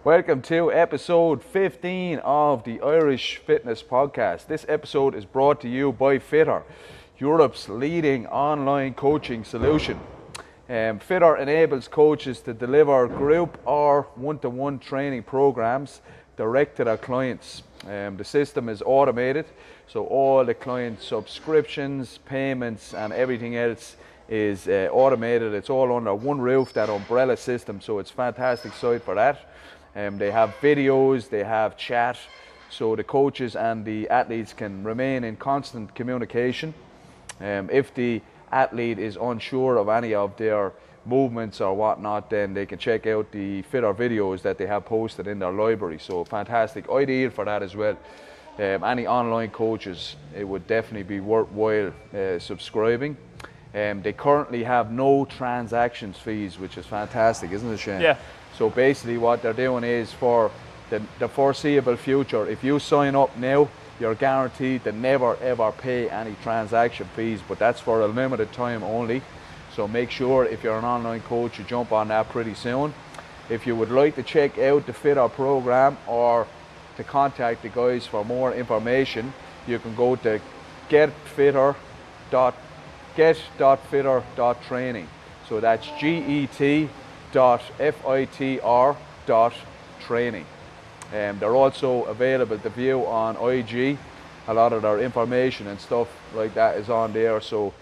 Welcome to episode 15 of the Irish Fitness Podcast. This episode is brought to you by Fitter, Europe's leading online coaching solution. Fitter enables coaches to deliver group or one-to-one training programs direct to their clients. The system is automated, so all the client subscriptions, payments and everything else is automated. It's all under one roof, that umbrella system, so it's a fantastic site for that. They have videos, they have chat, so the coaches and the athletes can remain in constant communication. If the athlete is unsure of any of their movements or whatnot, then they can check out the Fitter videos that they have posted in their library. So fantastic, ideal for that as well. Any online coaches, it would definitely be worthwhile subscribing. They currently have no transactions fees, which is fantastic, isn't it, Shane? Yeah. So basically what they're doing is, for the foreseeable future, if you sign up now, you're guaranteed to never ever pay any transaction fees, but that's for a limited time only. So make sure, if you're an online coach, you jump on that pretty soon. If you would like to check out the Fitter program or to contact the guys for more information, you can go to get.fitter.training. So that's get.fitter.training. They're also available to view on IG. A lot of their information and stuff like that is on there. So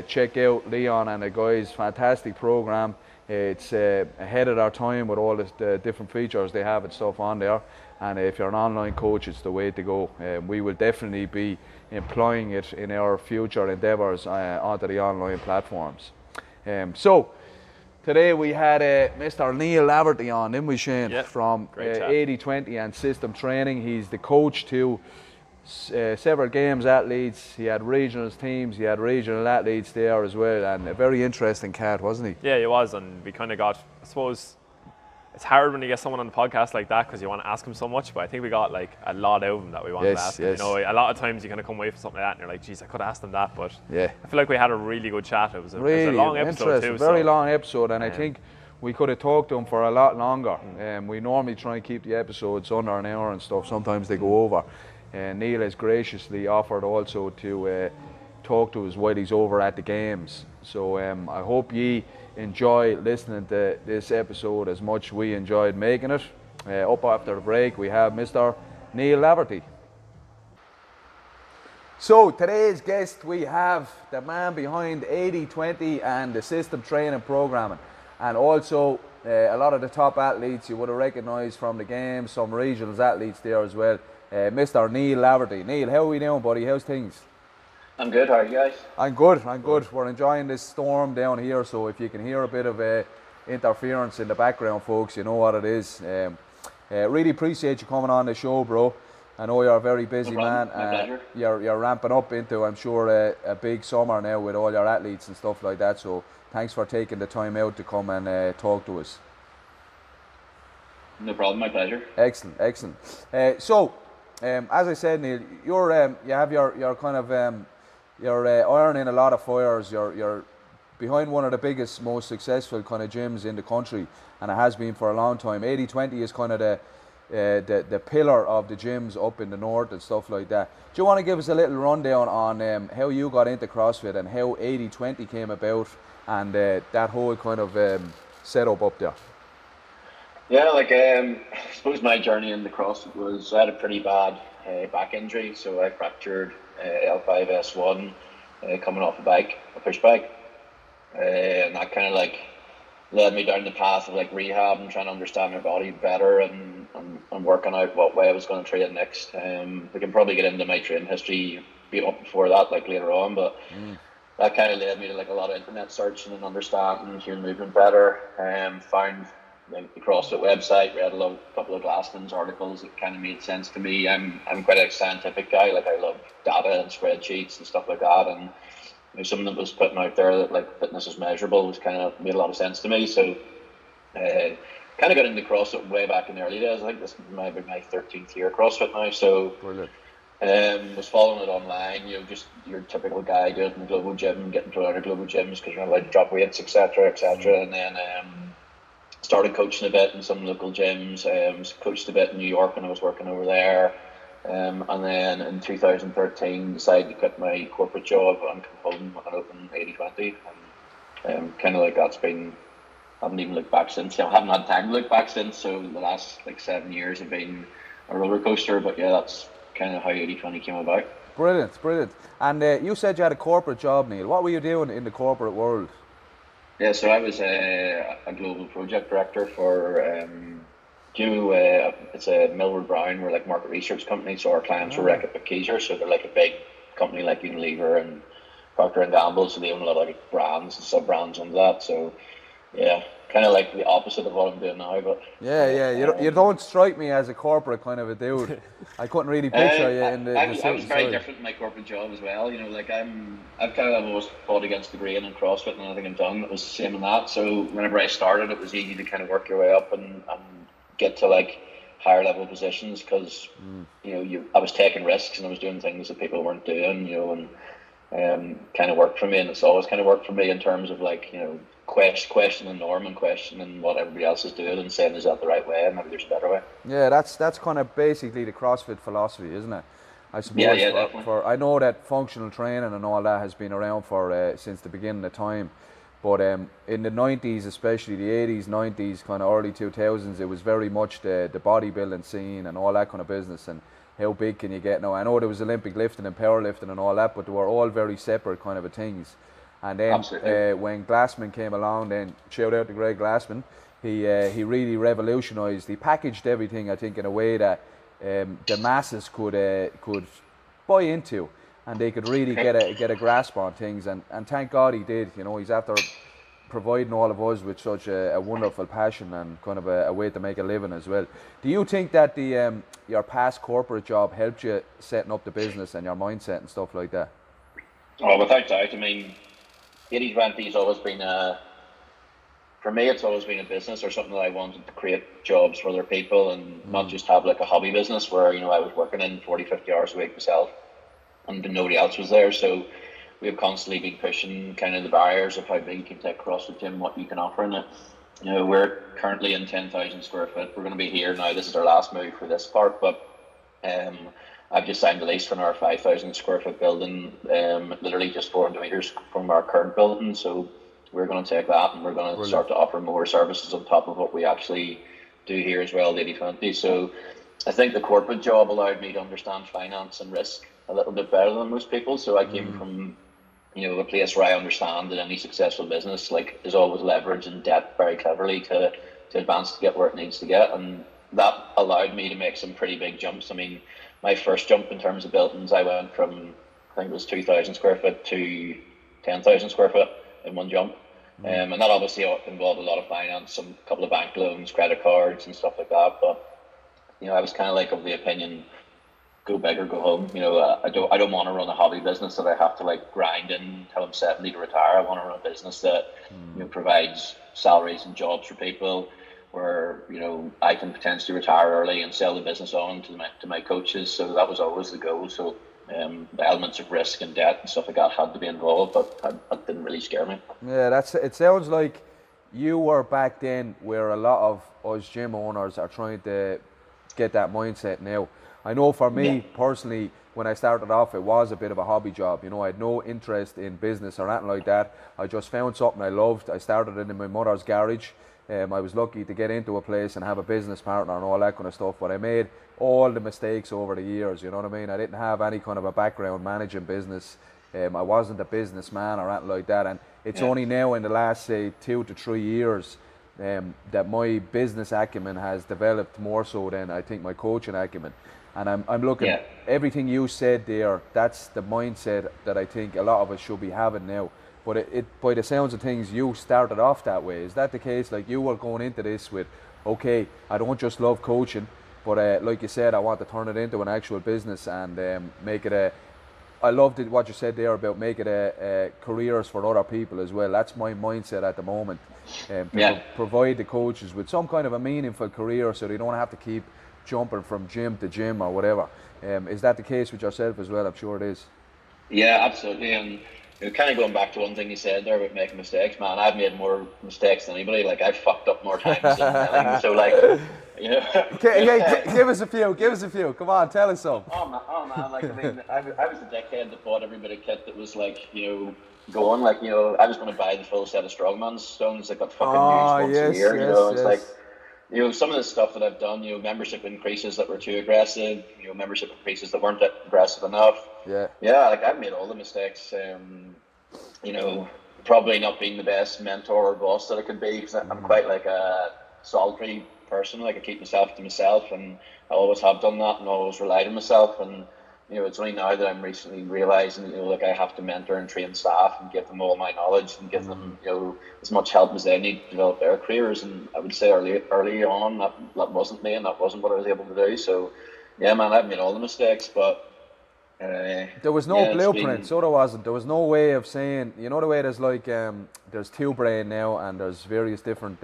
check out Leon and the guys. Fantastic program. It's ahead of our time with all the different features they have and stuff on there. And if you're an online coach, it's the way to go. We will definitely be employing it in our future endeavors onto the online platforms. So today we had Mr. Micheal Laverty on, didn't we, Shane? Yeah, from 80/20 and Systm Training. He's the coach to several games athletes. He had regionals teams, he had regional athletes there as well, and a very interesting cat, wasn't he? Yeah, he was, and we kind of got, I suppose, it's hard when you get someone on the podcast like that because you want to ask him so much, but I think we got like a lot out of him that we wanted to ask him. Yes. You know, a lot of times you kind of come away from something like that and you're like, geez, I could have asked him that, but Yeah. I feel like we had a really good chat. It was a Really long episode too. very long episode, and I think we could have talked to him for a lot longer. We normally try and keep the episodes under an hour and stuff. Sometimes they go over. Neil has graciously offered also to talk to us while he's over at the games. So I hope ye enjoy listening to this episode as much as we enjoyed making it. Up after the break, we have Mr. Micheal Laverty. So today's guest, we have the man behind 80/20 and the Systm Training programming, and also a lot of the top athletes you would have recognised from the games, some regionals athletes there as well. Mr. Micheal Laverty. Neil, how are we doing, buddy? How's things? I'm good, how are you guys? I'm good. We're enjoying this storm down here, so if you can hear a bit of interference in the background, folks, you know what it is. Really appreciate you coming on the show, bro. I know you're a very busy man. My pleasure. You're ramping up into, I'm sure, a big summer now with all your athletes and stuff like that, so thanks for taking the time out to come and talk to us. No problem, my pleasure. Excellent. So, as I said, Neil, you're you have your kind of you're ironing a lot of fires. You're behind one of the biggest, most successful kind of gyms in the country, and it has been for a long time. 80/20 is kind of the pillar of the gyms up in the north and stuff like that. Do you want to give us a little rundown on how you got into CrossFit and how 80/20 came about, and that whole kind of setup up there? Yeah, I suppose my journey into CrossFit was, I had a pretty bad back injury, so I fractured L5-S1 coming off a push bike, and that kind of led me down the path of rehab and trying to understand my body better and working out what way I was going to train next. We can probably get into my training history before that later on, but that kind of led me to a lot of internet searching and understanding human movement better. Found the CrossFit website, read a couple of Glassman's articles that kind of made sense to me. I'm quite a scientific guy. I love data and spreadsheets and stuff like that, and something that was putting out there that fitness is measurable was kind of made a lot of sense to me. So kind of got into CrossFit way back in the early days. I think this might be my 13th year CrossFit now. So Brilliant. Was following it online, just your typical guy doing it in the global gym, getting to other global gyms because you're not allowed to drop weights, etc. And then started coaching a bit in some local gyms. Coached a bit in New York when I was working over there. And then in 2013 decided to quit my corporate job and come home and open 80/20. And kind of like that's been, I haven't even looked back since. I haven't had time to look back since. So the last like 7 years have been a roller coaster. But yeah, that's kind of how 80/20 came about. Brilliant. And you said you had a corporate job, Neil. What were you doing in the corporate world? Yeah, so I was a global project director for it's a Millward Brown. We're like market research company, so our clients were Reckitt Benckiser, so they're like a big company like Unilever and Procter and Gamble, so they own a lot of like brands and sub brands under that. So yeah, kind of like the opposite of what I'm doing now. But yeah, you don't strike me as a corporate kind of a dude. I couldn't really picture you in the. I was very different in my corporate job as well. You know, like I've kind of always fought against the grain in CrossFit, and anything I've done it was the same in that. So whenever I started, it was easy to kind of work your way up and get to like higher level positions because I was taking risks and I was doing things that people weren't doing. You know, and kind of worked for me, and it's always kind of worked for me in terms of like questioning the norm and questioning what everybody else is doing and saying, is that the right way, and maybe there's a better way. Yeah, that's kind of basically the CrossFit philosophy, isn't it? I suppose. Yeah, for I know that functional training and all that has been around for since the beginning of time, but in the 90s, especially the 80s, 90s, kind of early 2000s, it was very much the bodybuilding scene and all that kind of business, and how big can you get now? I know there was Olympic lifting and powerlifting and all that, but they were all very separate kind of things. And then when Glassman came along, then shout out to Greg Glassman, he really revolutionised. He packaged everything, I think, in a way that the masses could buy into, and they could really get a grasp on things. And thank God he did. You know, he's after providing all of us with such a wonderful passion and kind of a way to make a living as well. Do you think that your past corporate job helped you setting up the business and your mindset and stuff like that? Oh, without doubt. I mean, 80/20 has always been for me, it's always been a business or something that I wanted to create jobs for other people and not just have like a hobby business where, I was working in 40, 50 hours a week myself and nobody else was there. So we have constantly been pushing kind of the barriers of how big you can take CrossFit gym, what you can offer in it. We're currently in 10,000 square foot. We're going to be here now. This is our last move for this part, but I've just signed a lease for our 5,000 square foot building, literally just 400 meters from our current building. So we're going to take that and we're going to start to offer more services on top of what we actually do here as well, 80/20. So I think the corporate job allowed me to understand finance and risk a little bit better than most people. So I came from a place where I understand that any successful business is always leveraging debt very cleverly to advance to get where it needs to get, and that allowed me to make some pretty big jumps. I mean, my first jump in terms of buildings, I went from, I think it was 2,000 square foot to 10,000 square foot in one jump. And that obviously involved a lot of finance, a couple of bank loans, credit cards and stuff like that. But, I was kind of of the opinion, go big or go home. I don't want to run a hobby business that I have to grind in until I'm 70 to retire. I want to run a business that, provides salaries and jobs for people, where I can potentially retire early and sell the business on to my coaches. So that was always the goal. So the elements of risk and debt and stuff like that had to be involved, but that didn't really scare me. Yeah, it sounds like you were back then where a lot of us gym owners are trying to get that mindset now. I know for me personally, when I started off, it was a bit of a hobby job. I had no interest in business or anything like that. I just found something I loved. I started in my mother's garage. I was lucky to get into a place and have a business partner and all that kind of stuff, but I made all the mistakes over the years, you know what I mean? I didn't have any kind of a background managing business. I wasn't a businessman or anything like that, and it's only now in the last, say, 2 to 3 years that my business acumen has developed more so than I think my coaching acumen. And I'm looking, everything you said there, that's the mindset that I think a lot of us should be having now. But it by the sounds of things, you started off that way. Is that the case? You were going into this with, okay, I don't just love coaching, but like you said, I want to turn it into an actual business and make it I loved what you said there about making a careers for other people as well. That's my mindset at the moment. Provide the coaches with some kind of a meaningful career so they don't have to keep jumping from gym to gym or whatever. Is that the case with yourself as well? I'm sure it is. Yeah, absolutely. And kind of going back to one thing you said there about making mistakes, man. I've made more mistakes than anybody. Like I've fucked up more times than anything. So like, you know. Give us a few. Give us a few. Come on, tell us some. Oh man. Like I mean, I was the dickhead that bought every bit of kit that was like, going like, I was going to buy the full set of strongman stones that got fucking used once a year. It's like, some of the stuff that I've done, membership increases that were too aggressive, membership increases that weren't aggressive enough. Yeah, like I've made all the mistakes. Probably not being the best mentor or boss that I could be, because I'm quite like a solitary person. Like I keep myself to myself, and I always have done that, and always relied on myself. And it's only now that I'm recently realizing, like I have to mentor and train staff and give them all my knowledge and give them, as much help as they need to develop their careers. And I would say early on that wasn't me, and that wasn't what I was able to do. So, yeah, man, I've made all the mistakes, but. There was no blueprint, so there wasn't. There was no way of saying, the way there's like, there's Two Brain now, and there's various different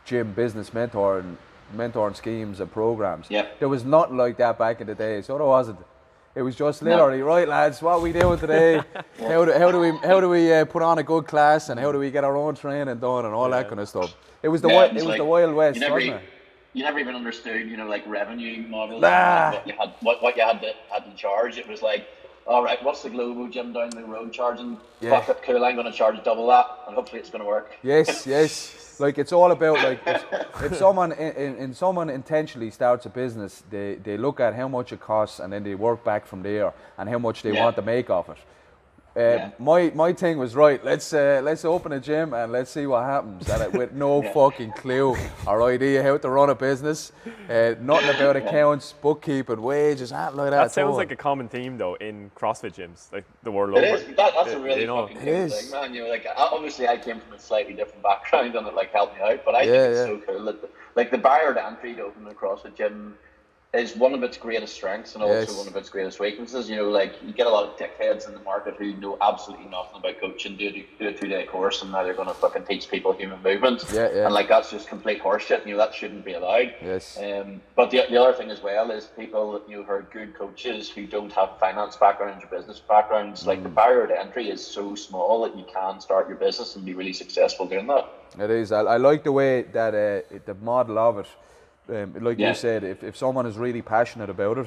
gym business mentoring schemes and programs. Yeah. There was nothing like that back in the day, so there wasn't. It was just literally, right, lads, what are we doing today? How do we put on a good class, and how do we get our own training done, and all that kind of stuff. It was the Wild West, wasn't it? You never even understood, like revenue models, and what you had to charge. It was like, all right, what's the global gym down the road charging? Fuck it, cool, I'm going to charge double that, and hopefully it's going to work. Yes. Like it's all about like if someone intentionally starts a business, they look at how much it costs, and then they work back from there and how much they want to make off it. My thing was, right, let's open a gym and let's see what happens, and with no fucking clue or idea how to run a business, nothing about accounts, bookkeeping, wages, anything like that. That sounds like a common theme though in CrossFit gyms, like the world over. It is. That's a really fucking cool thing, man. Like obviously I came from a slightly different background and it like helped me out, but I think it's so cool that like the barrier to entry to open a CrossFit gym is one of its greatest strengths and also one of its greatest weaknesses. Like you get a lot of dickheads in the market who know absolutely nothing about coaching, do a 2-day course, and now they're going to fucking teach people human movement. And like that's just complete horseshit. That shouldn't be allowed. But the other thing as well is people who are good coaches who don't have finance backgrounds or business backgrounds. Like the barrier to entry is so small that you can start your business and be really successful doing that. It is. I like the way that the model of it. You said, if someone is really passionate about it,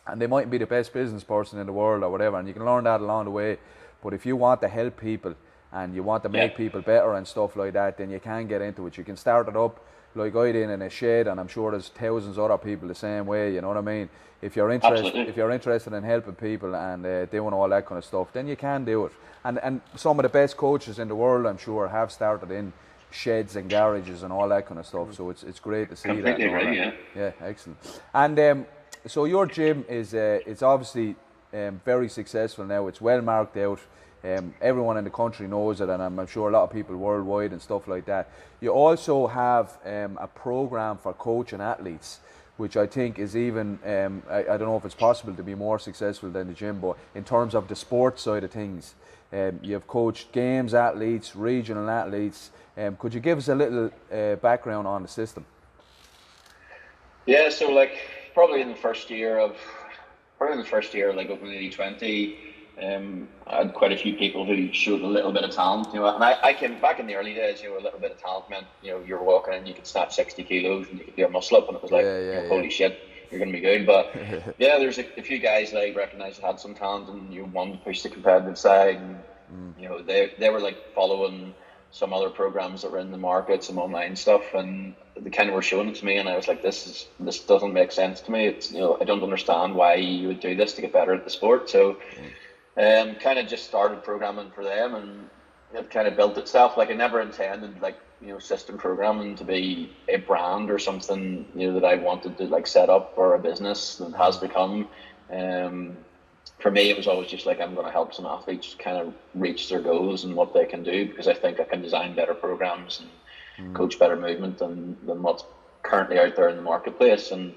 and they mightn't be the best business person in the world or whatever, and you can learn that along the way, but if you want to help people and you want to make people better and stuff like that, then you can get into it. You can start it up like I did in a shed, and I'm sure there's thousands of other people the same way, you know what I mean? If you're interested in helping people and doing all that kind of stuff, then you can do it. And some of the best coaches in the world, I'm sure, have started in sheds and garages and all that kind of stuff, so it's great to see that. Yeah, excellent. And so your gym is it's obviously very successful now. It's well marked out. Everyone in the country knows it, and I'm sure a lot of people worldwide and stuff like that. You also have a program for coaching athletes, which I think is even I don't know if it's possible to be more successful than the gym, but in terms of the sports side of things, you've coached games athletes, regional athletes. Could you give us a little background on the system? Yeah, so like probably in the first year like opening 80-20, I had quite a few people who showed a little bit of talent, and I came back in the early days, a little bit of talent meant, you're walking and you could snatch 60 kilos and you could do a muscle up, and it was like, holy shit, you're going to be good. But there's a few guys that I recognised had some talent, and one pushed the competitive side, and they were like following some other programs that were in the market, some online stuff, and they kind of were showing it to me, and I was like, this doesn't make sense to me. It's I don't understand why you would do this to get better at the sport. So kind of just started programming for them, and it kind of built itself. Like I never intended like system programming to be a brand or something that I wanted to like set up for a business that has become. For me, it was always just like, I'm going to help some athletes kind of reach their goals and what they can do, because I think I can design better programs and coach better movement than what's currently out there in the marketplace. And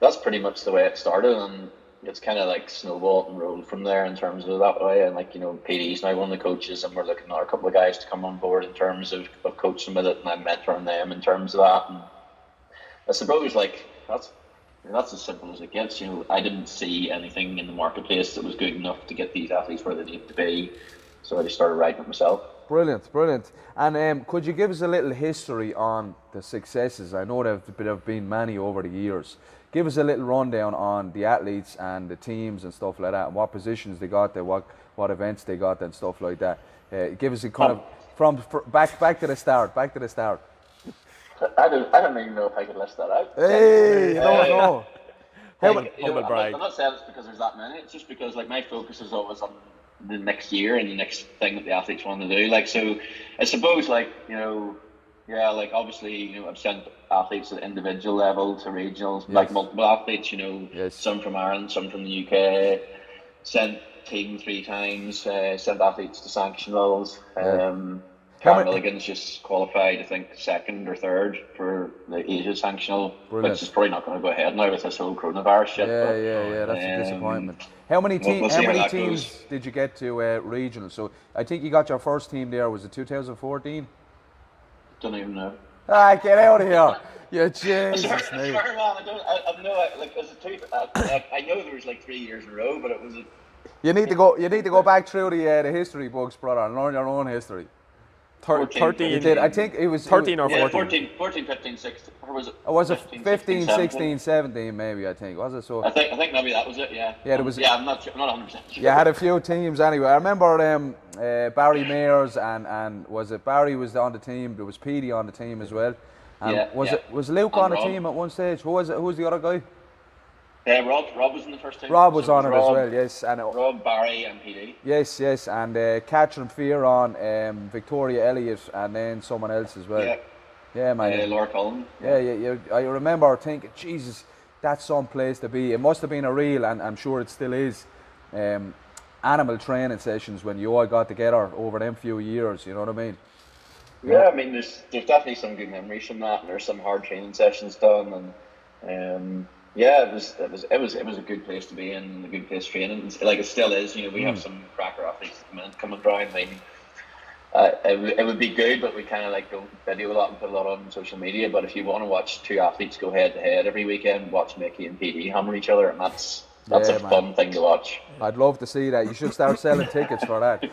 that's pretty much the way it started, and it's kind of like snowballed and rolled from there in terms of that way. And like, PD's now one of the coaches, and we're looking at a couple of guys to come on board in terms of coaching with it, and I'm mentoring them in terms of that. And I suppose like that's as simple as it gets. I didn't see anything in the marketplace that was good enough to get these athletes where they need to be. So I just started writing it myself. Brilliant, brilliant. And could you give us a little history on the successes? I know there have been many over the years. Give us a little rundown on the athletes and the teams and stuff like that, and what positions they got there, what events they got there and stuff like that. Give us a kind of back to the start. I don't even know if I could list that out. Hey, you don't know. Humble brag. I'm not saying it's because there's that many. It's just because like my focus is always on the next year and the next thing that the athletes want to do. Like, so I suppose like, like obviously, I've sent athletes at individual level to regionals, like multiple athletes, some from Ireland, some from the UK, sent team 3 times, sent athletes to sanctionals. Karen Milligan's just qualified, I think, 2nd or 3rd for the Asia sanctional, which is probably not going to go ahead now with this whole coronavirus shit. Yeah, that's a disappointment. How many teams did you get to regional? So I think you got your first team there, was it 2014? Don't even know. Get out of here. Yeah, Jesus. Sorry, man, I've no, like, as a I know there was like 3 years in a row, but it was You need to go back through the history books, brother, and learn your own history. 13. You did. I think it was 13 or 14, 15, 16. Or was it? Or was it 15, 16, 17? Maybe I think was it so. I think maybe that was it. Yeah. Yeah, there was. Yeah, I'm not 100% sure. You had a few teams anyway. I remember Barry Mayers and was it Barry was on the team? There was Petey on the team as well. And was Luke on the team at one stage? Who was it? Who was the other guy? Rob was in the first team. Rob was on it as well, yes. And Rob, Barry and PD. Yes, and Catherine Fear on, Victoria Elliott, and then someone else as well. Yeah, man. Laura Cullen. Yeah. I remember thinking, Jesus, that's some place to be. It must have been a real, and I'm sure it still is, animal training sessions when you all got together over them few years, you know what I mean? Yeah, I mean, there's definitely some good memories from that, and there's some hard training sessions done, and it was a good place to be in, and a good place training. Like it still is, we have some cracker athletes coming down. I mean, it would be good, but we kind of like don't video a lot and put a lot on social media. But if you want to watch 2 athletes go head to head every weekend, watch Mickey and PD hammer each other, and that's a fun thing to watch. I'd love to see that. You should start selling tickets for that.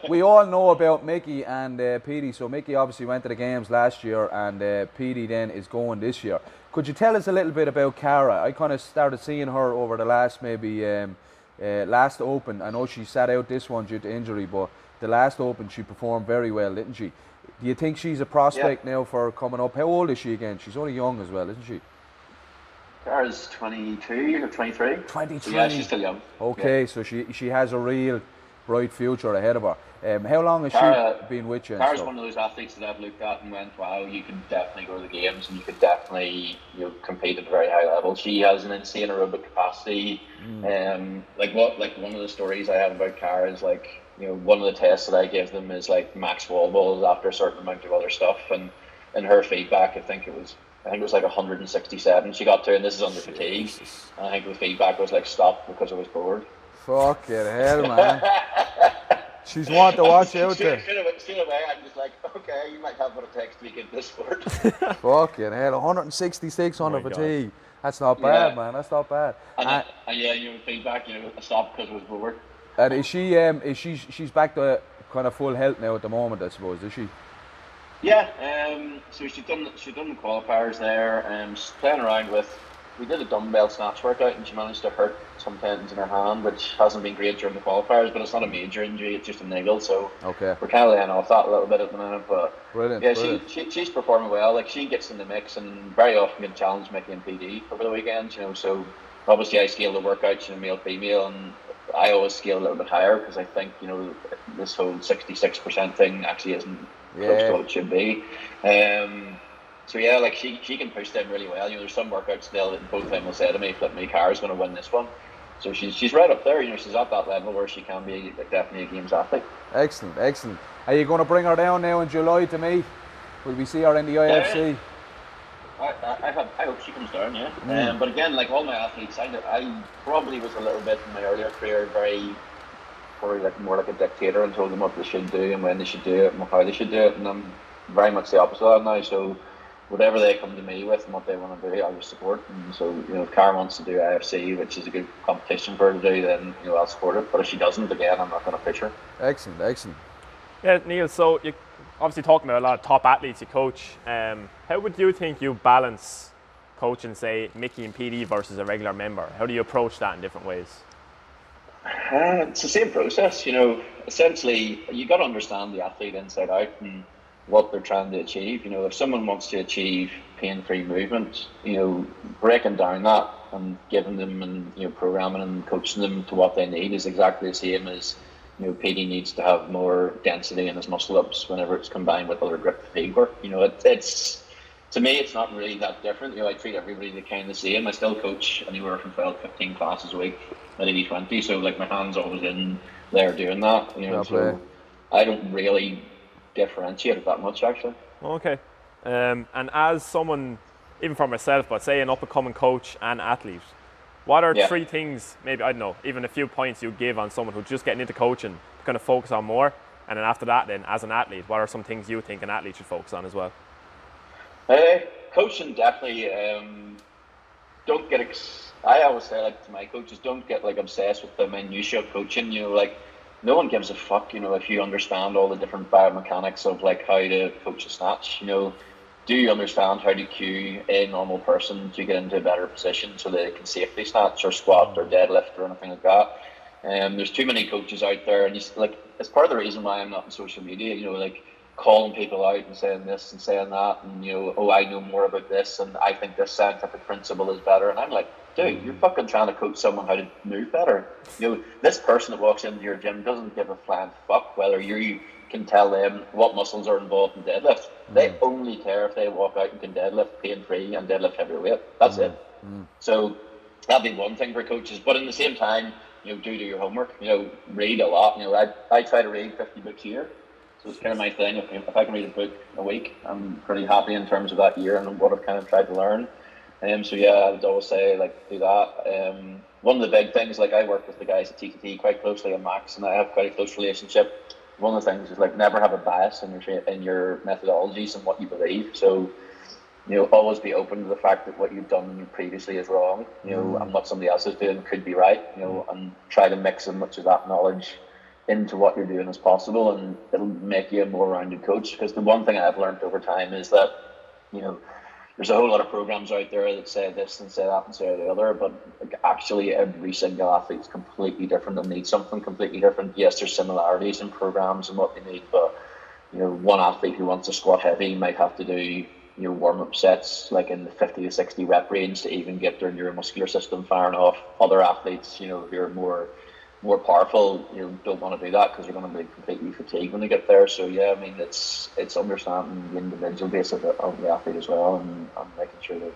We all know about Mickey and Petey. So Mickey obviously went to the games last year, and Petey then is going this year. Could you tell us a little bit about Cara? I kind of started seeing her over the last last Open. I know she sat out this one due to injury, but the last Open she performed very well, didn't she? Do you think she's a prospect now for coming up? How old is she again? She's only young as well, isn't she? Cara's 22 or 23. 23. So yeah, she's still young. Okay, so she has a real bright future ahead of her. How long has she been with you? Cara's one of those athletes that I've looked at and went, wow, you can definitely go to the games and you could definitely compete at a very high level. She has an insane aerobic capacity. Like one of the stories I have about Cara is like, one of the tests that I give them is like max wall balls after a certain amount of other stuff, and in her feedback, I think it was like 167 she got to, and this is under fatigue. And I think the feedback was like, stop because I was bored. Fucking hell, man. She's one to watch out there. Straight away, I'm just like, okay, you might have what it takes to be good at this sport. Fucking hell, 166 under fatigue. God. That's not bad, man. That's not bad. And feedback, I stopped because I was bored. And is she's back to kind of full health now at the moment, I suppose, is she? Yeah, so she's done the qualifiers there. She's playing around with. We did a dumbbell snatch workout and she managed to hurt some tendons in her hand, which hasn't been great during the qualifiers. But it's not a major injury; it's just a niggle. So we're kind of laying off that a little bit at the minute. But brilliant. She's performing well. Like she gets in the mix and very often can challenge Mickey and PD over the weekends. So obviously I scale the workouts, male female, and I always scale a little bit higher because I think this whole 66% thing actually isn't close to what it should be. So yeah, like she can push them really well. There's some workouts still that both of them will say to me, "Flip me, Cara's going to win this one." So she's right up there. She's at that level where she can be definitely a games athlete. Excellent. Are you going to bring her down now in July to meet? Will we see her in the IFC? I hope she comes down. Yeah. But again, like all my athletes, I probably was a little bit in my earlier career probably like more like a dictator and told them what they should do and when they should do it and how they should do it. And I'm very much the opposite of that now. So whatever they come to me with and what they want to do, I will support. And so, if Karen wants to do IFC, which is a good competition for her to do, then I'll support it. But if she doesn't, again, I'm not going to push her. Excellent. Yeah, Neil. So you obviously talking about a lot of top athletes you coach. How would you think you balance coaching, say, Mickey and PD versus a regular member? How do you approach that in different ways? It's the same process, Essentially, you got to understand the athlete inside out and what they're trying to achieve. If someone wants to achieve pain-free movement, breaking down that and giving them and programming and coaching them to what they need is exactly the same as PD needs to have more density in his muscle ups whenever it's combined with other grip fatigue work. It's to me, it's not really that different. I treat everybody the kind of the same. I still coach anywhere from 12 to 15 classes a week at 80-20, so like my hand's always in there doing that. So I don't really differentiate it that much, actually. Okay. And as someone, even for myself, but say an up-and-coming coach and athlete, what are 3 things, maybe, I don't know, even a few points you give on someone who's just getting into coaching to kind of focus on more? And then after that, then, as an athlete, what are some things you think an athlete should focus on as well? Coaching, definitely. Don't get I always say to my coaches, don't get obsessed with the minutiae of coaching. No one gives a fuck, if you understand all the different biomechanics of how to coach a snatch. Do you understand how to cue a normal person to get into a better position so they can safely snatch or squat or deadlift or anything like that? There's too many coaches out there, and it's part of the reason why I'm not on social media. Calling people out and saying this and saying that, and I know more about this, and I think this scientific principle is better. And I'm like, dude, you're fucking trying to coach someone how to move better. This person that walks into your gym doesn't give a flying fuck whether you can tell them what muscles are involved in deadlift. They only care if they walk out and can deadlift pain-free and deadlift heavier weight. That's it. So that'd be one thing for coaches. But in the same time, do your homework. Read a lot. I try to read 50 books a year. So it's kind of my thing. If I can read a book a week, I'm pretty happy in terms of that year and what I've kind of tried to learn. So yeah, I would always say do that. One of the big things, I work with the guys at TTT quite closely and Max, and I have quite a close relationship. One of the things is never have a bias in your methodologies and what you believe. So always be open to the fact that what you've done previously is wrong. And what somebody else is doing could be right. And try to mix as much of that knowledge into what you're doing as possible, and it'll make you a more rounded coach. Because the one thing I've learned over time is that there's a whole lot of programs out there that say this and say that and say the other, but actually every single athlete is completely different and needs something completely different. Yes, there's similarities in programs and what they need, but one athlete who wants to squat heavy might have to do warm-up sets in the 50 to 60 rep range to even get their neuromuscular system firing off. Other athletes who are more powerful don't want to do that because they're going to be completely fatigued when they get there. So yeah, I mean it's understanding the individual base of the athlete as well, and making sure that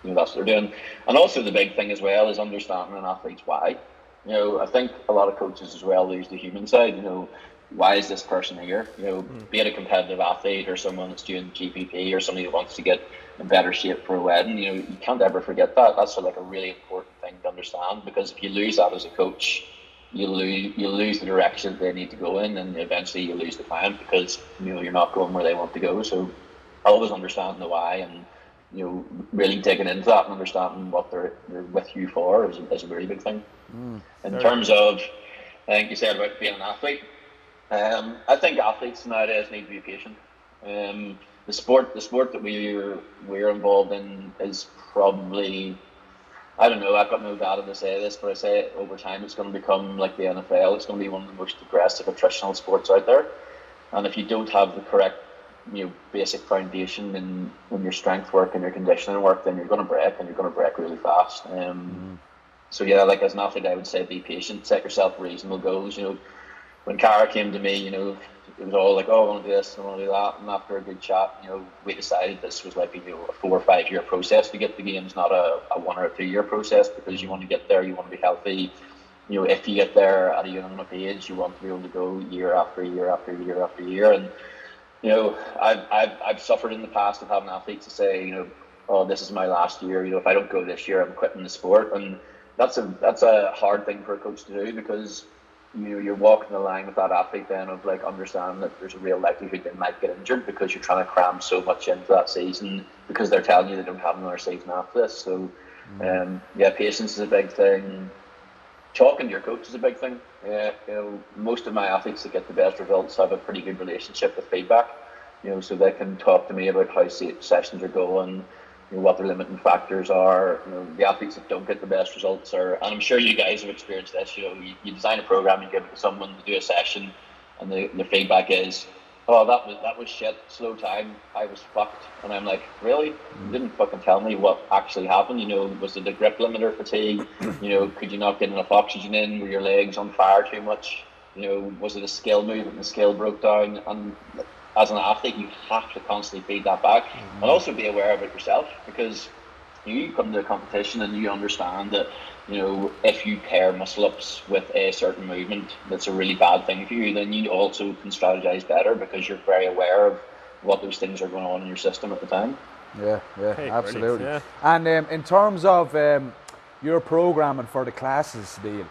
that's what they're doing. And also the big thing as well is understanding an athlete's why. I think a lot of coaches as well lose the human side. Why is this person here? Be it a competitive athlete or someone that's doing GPP or somebody who wants to get in better shape for a wedding. You can't ever forget that. That's a really important thing to understand, because if you lose that as a coach, you lose the direction they need to go in, and eventually you lose the client because you're not going where they want to go. So always understanding the why, and really digging into that and understanding what they're with you for is a really big thing. In terms of, I think you said about being an athlete, I think athletes nowadays need to be patient. The sport that we're involved in is probably, I don't know, I've got no data to say this, but I say it over time it's going to become like the NFL. It's going to be one of the most aggressive attritional sports out there. And if you don't have the correct basic foundation in your strength work and your conditioning work, then you're going to break, and you're going to break really fast. So yeah, as an athlete, I would say be patient, set yourself reasonable goals. When Cara came to me, it was all I want to do this, I want to do that. And after a good chat, we decided this was a 4 or 5 year process to get the games, not a 1 or a 2 year process, because you want to get there, you want to be healthy. If you get there at a young enough age, you want to be able to go year after year after year after year. And I've suffered in the past of having athletes to say, oh, this is my last year. If I don't go this year, I'm quitting the sport. And that's a hard thing for a coach to do, because you're walking the line with that athlete then of like understanding that there's a real likelihood they might get injured because you're trying to cram so much into that season because they're telling you they don't have another season after this. So patience is a big thing. Talking to your coach is a big thing. Most of my athletes that get the best results have a pretty good relationship with feedback. So they can talk to me about how sessions are going, what their limiting factors are. The athletes that don't get the best results are, and I'm sure you guys have experienced this. You design a program, you give it to someone to do a session, and the feedback is, "Oh, that was shit. Slow time. I was fucked." And I'm like, "Really? You didn't fucking tell me what actually happened. Was it the grip limiter fatigue? Could you not get enough oxygen in? Were your legs on fire too much? Was it a skill movement and the skill broke down?" And as an athlete, you have to constantly feed that back, and also be aware of it yourself, because you come to a competition and you understand that if you pair muscle ups with a certain movement that's a really bad thing for you, then you also can strategize better because you're very aware of what those things are going on in your system at the time. Yeah, Hey, absolutely. Yeah. And in terms of your programming for the classes, Neil,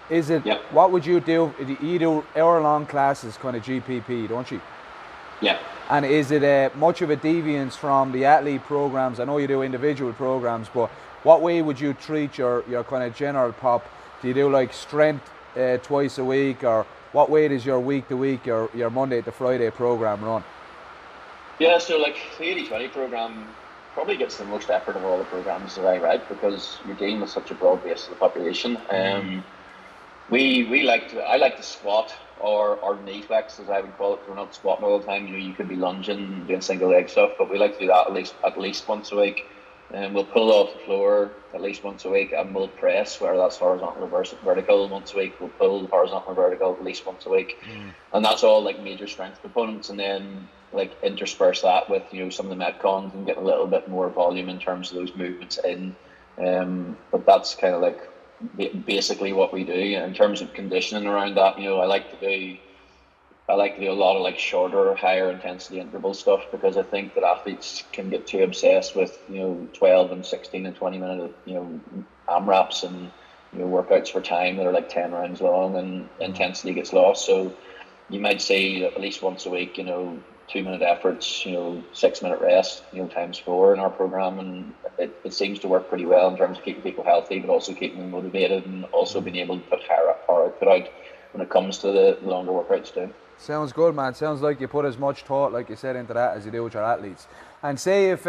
is it what would you do? You do hour-long classes, kind of GPP, don't you? Yeah. And is it much of a deviance from the athlete programs? I know you do individual programs, but what way would you treat your kind of general pop? Do you do like strength twice a week, or what way does your week to week, your Monday to Friday program run? Yeah, so like the 80-20 program probably gets the most effort of all the programs that I write because you're dealing with such a broad base of the population. I like to squat or knee flex, as I would call it. We're not squatting all the time. You could be lunging, doing single leg stuff, but we like to do that at least once a week. And we'll pull off the floor at least once a week, and we'll press, whether that's horizontal or vertical, once a week. We'll pull horizontal or vertical at least once a week, and that's all like major strength components. And then like intersperse that with some of the metcons and get a little bit more volume in terms of those movements in. But that's kind of like basically what we do. In terms of conditioning around that, I like to do a lot of like shorter, higher intensity interval stuff, because I think that athletes can get too obsessed with 12 and 16 and 20 minute AMRAPs and workouts for time that are like 10 rounds long, and intensity gets lost. So you might say at least once a week 2-minute efforts, 6-minute rest, times 4 in our program, and it seems to work pretty well in terms of keeping people healthy, but also keeping them motivated, and also being able to put higher output out when it comes to the longer workouts too. Sounds good, man. Sounds like you put as much thought, like you said, into that as you do with your athletes. And say if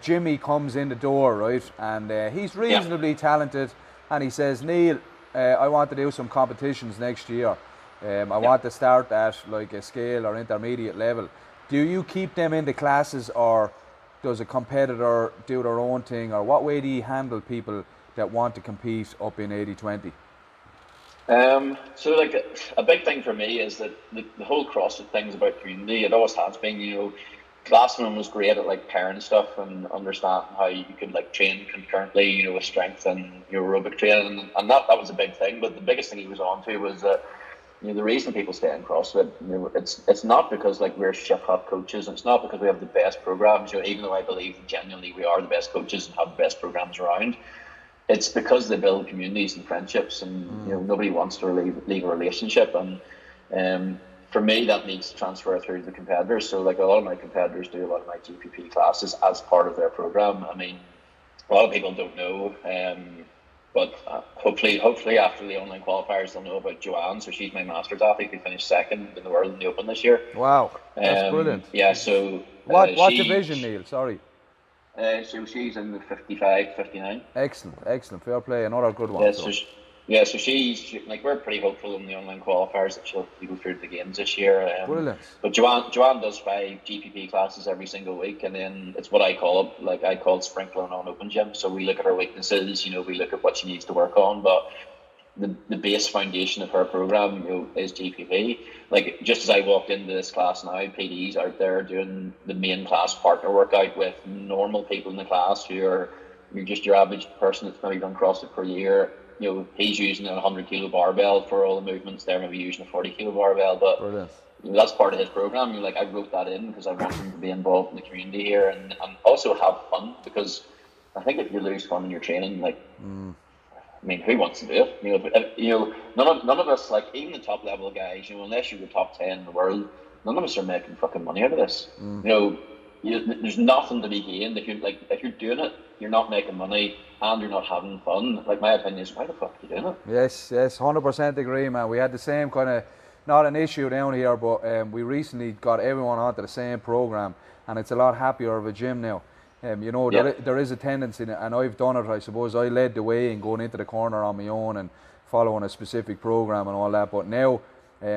Jimmy comes in the door, right, and he's reasonably talented, and he says, "Neil, I want to do some competitions next year. I want to start at like a scale or intermediate level." Do you keep them in the classes, or does a competitor do their own thing, or what way do you handle people that want to compete up in 80-20? So like a big thing for me is that the whole CrossFit thing's about community. It always has been. Glassman was great at like pairing stuff and understanding how you could like train concurrently, with strength and aerobic training, and that was a big thing. But the biggest thing he was on to was that the reason people stay in CrossFit, it's not because like we're shit hot coaches. It's not because we have the best programs. Even though I believe genuinely we are the best coaches and have the best programs around, it's because they build communities and friendships, and nobody wants to leave a relationship. And for me, that needs to transfer through to the competitors. So like a lot of my competitors do a lot of my GPP classes as part of their program. I mean, a lot of people don't know. But hopefully after the online qualifiers, they'll know about Joanne. So she's my masters athlete who finished second in the world in the Open this year. Wow, that's brilliant. Yeah, so... What division, Neil? Sorry. So she's in the 55, 59. Excellent. Fair play. Another good one. So she's like, we're pretty hopeful in the online qualifiers that she'll go through the games this year. Brilliant. But Joanne does 5 GPP classes every single week, and then it's what I call it, like I call it sprinkling on open gym. So we look at her weaknesses, we look at what she needs to work on, but the base foundation of her program, is GPP. Like just as I walked into this class now, PD's out there doing the main class partner workout with normal people in the class who are just your average person that's maybe done CrossFit for a year. He's using a 100 kilo barbell for all the movements. They're maybe using a 40 kilo barbell, but that's part of his program. I wrote that in because I want him to be involved in the community here and also have fun, because I think if you lose fun in your training, I mean, who wants to do it? None of us, like even the top level guys, unless you're the top 10 in the world, none of us are making fucking money out of this. There's nothing to be gained if you're doing it, you're not making money and you're not having fun. Like my opinion is, why the fuck are you doing it? Yes, 100% agree, man. We had the same kind of, not an issue down here, but we recently got everyone onto the same program, and it's a lot happier of a gym now. There is a tendency, and I've done it, I suppose. I led the way in going into the corner on my own and following a specific program and all that. But now,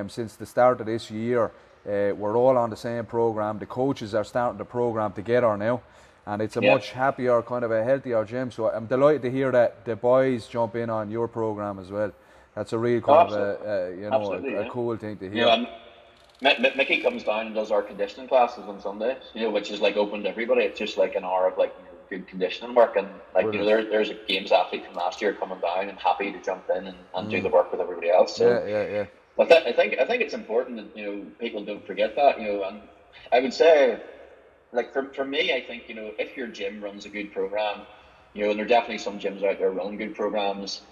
since the start of this year, we're all on the same program. The coaches are starting the program together now, and it's a much happier, kind of a healthier gym. So I'm delighted to hear that the boys jump in on your program as well. That's a real kind of a cool thing to hear. And Mickey comes down and does our conditioning classes on Sundays, which is like open to everybody. It's just like an hour of like good conditioning work, and like there's a games athlete from last year coming down and happy to jump in and do the work with everybody else. So yeah. But I think it's important that people don't forget that, and I would say, like for me, I think if your gym runs a good program, and there are definitely some gyms out there running good programs,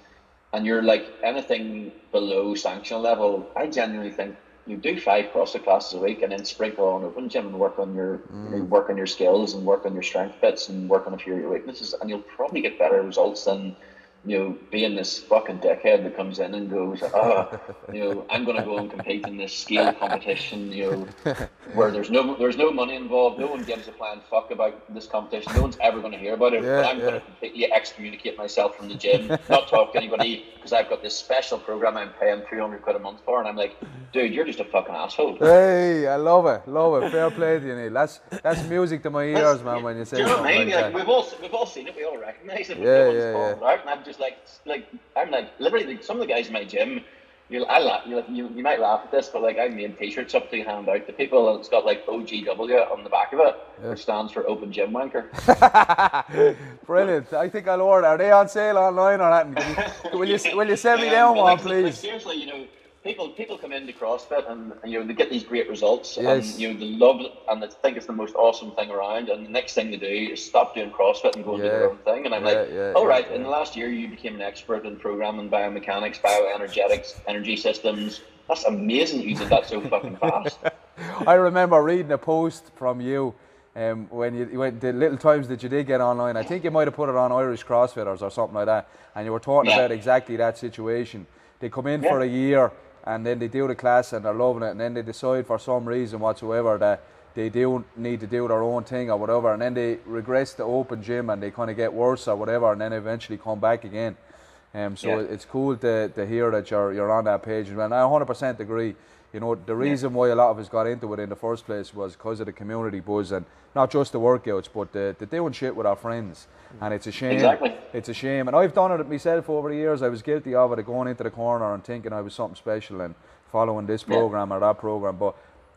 and you're like anything below sanctional level, I genuinely think you do 5 CrossFit classes a week and then sprinkle on open gym and work on your work on your skills and work on your strength bits and work on a few of your weaknesses, and you'll probably get better results than being this fucking dickhead that comes in and goes, I'm going to go and compete in this scale competition, where there's no money involved, no one gives a flying fuck about this competition, no one's ever going to hear about it, but I'm going to completely excommunicate myself from the gym, not talk to anybody, because I've got this special program I'm paying £300 a month for, and I'm like, dude, you're just a fucking asshole. Hey, I love it. Fair play to you, Neil. That's music to my ears, man. When you say, do you know what I mean? Like we've all seen it, we all recognise it. But out, and I'm just I'm like literally some of the guys in my gym. You might laugh at this, but like I made T-shirts up to hand out to people, and it's got like OGW on the back of it, which stands for Open Gym Wanker. Brilliant. I think I'll order. Are they on sale online or not? Will you send me down one, please? Like, seriously, people come into CrossFit and they get these great results, and they love it, and they think it's the most awesome thing around, and the next thing they do is stop doing CrossFit and go and do their own thing, and I'm in the last year you became an expert in programming, biomechanics, bioenergetics, energy systems. That's amazing you did that so fucking fast. I remember reading a post from you when you went the little times that you did get online. I think you might have put it on Irish CrossFitters or something like that, and you were talking about exactly that situation. They come in for a year, and then they do the class and they're loving it, and then they decide for some reason whatsoever that they do need to do their own thing or whatever, and then they regress to open gym and they kind of get worse or whatever, and then eventually come back again. It's cool to hear that you're on that page, and I 100% agree. The reason why a lot of us got into it in the first place was because of the community buzz, and not just the workouts, but the doing shit with our friends. And it's a shame. Exactly. It's a shame. And I've done it myself over the years. I was guilty of it, going into the corner and thinking I was something special and following this program or that program. But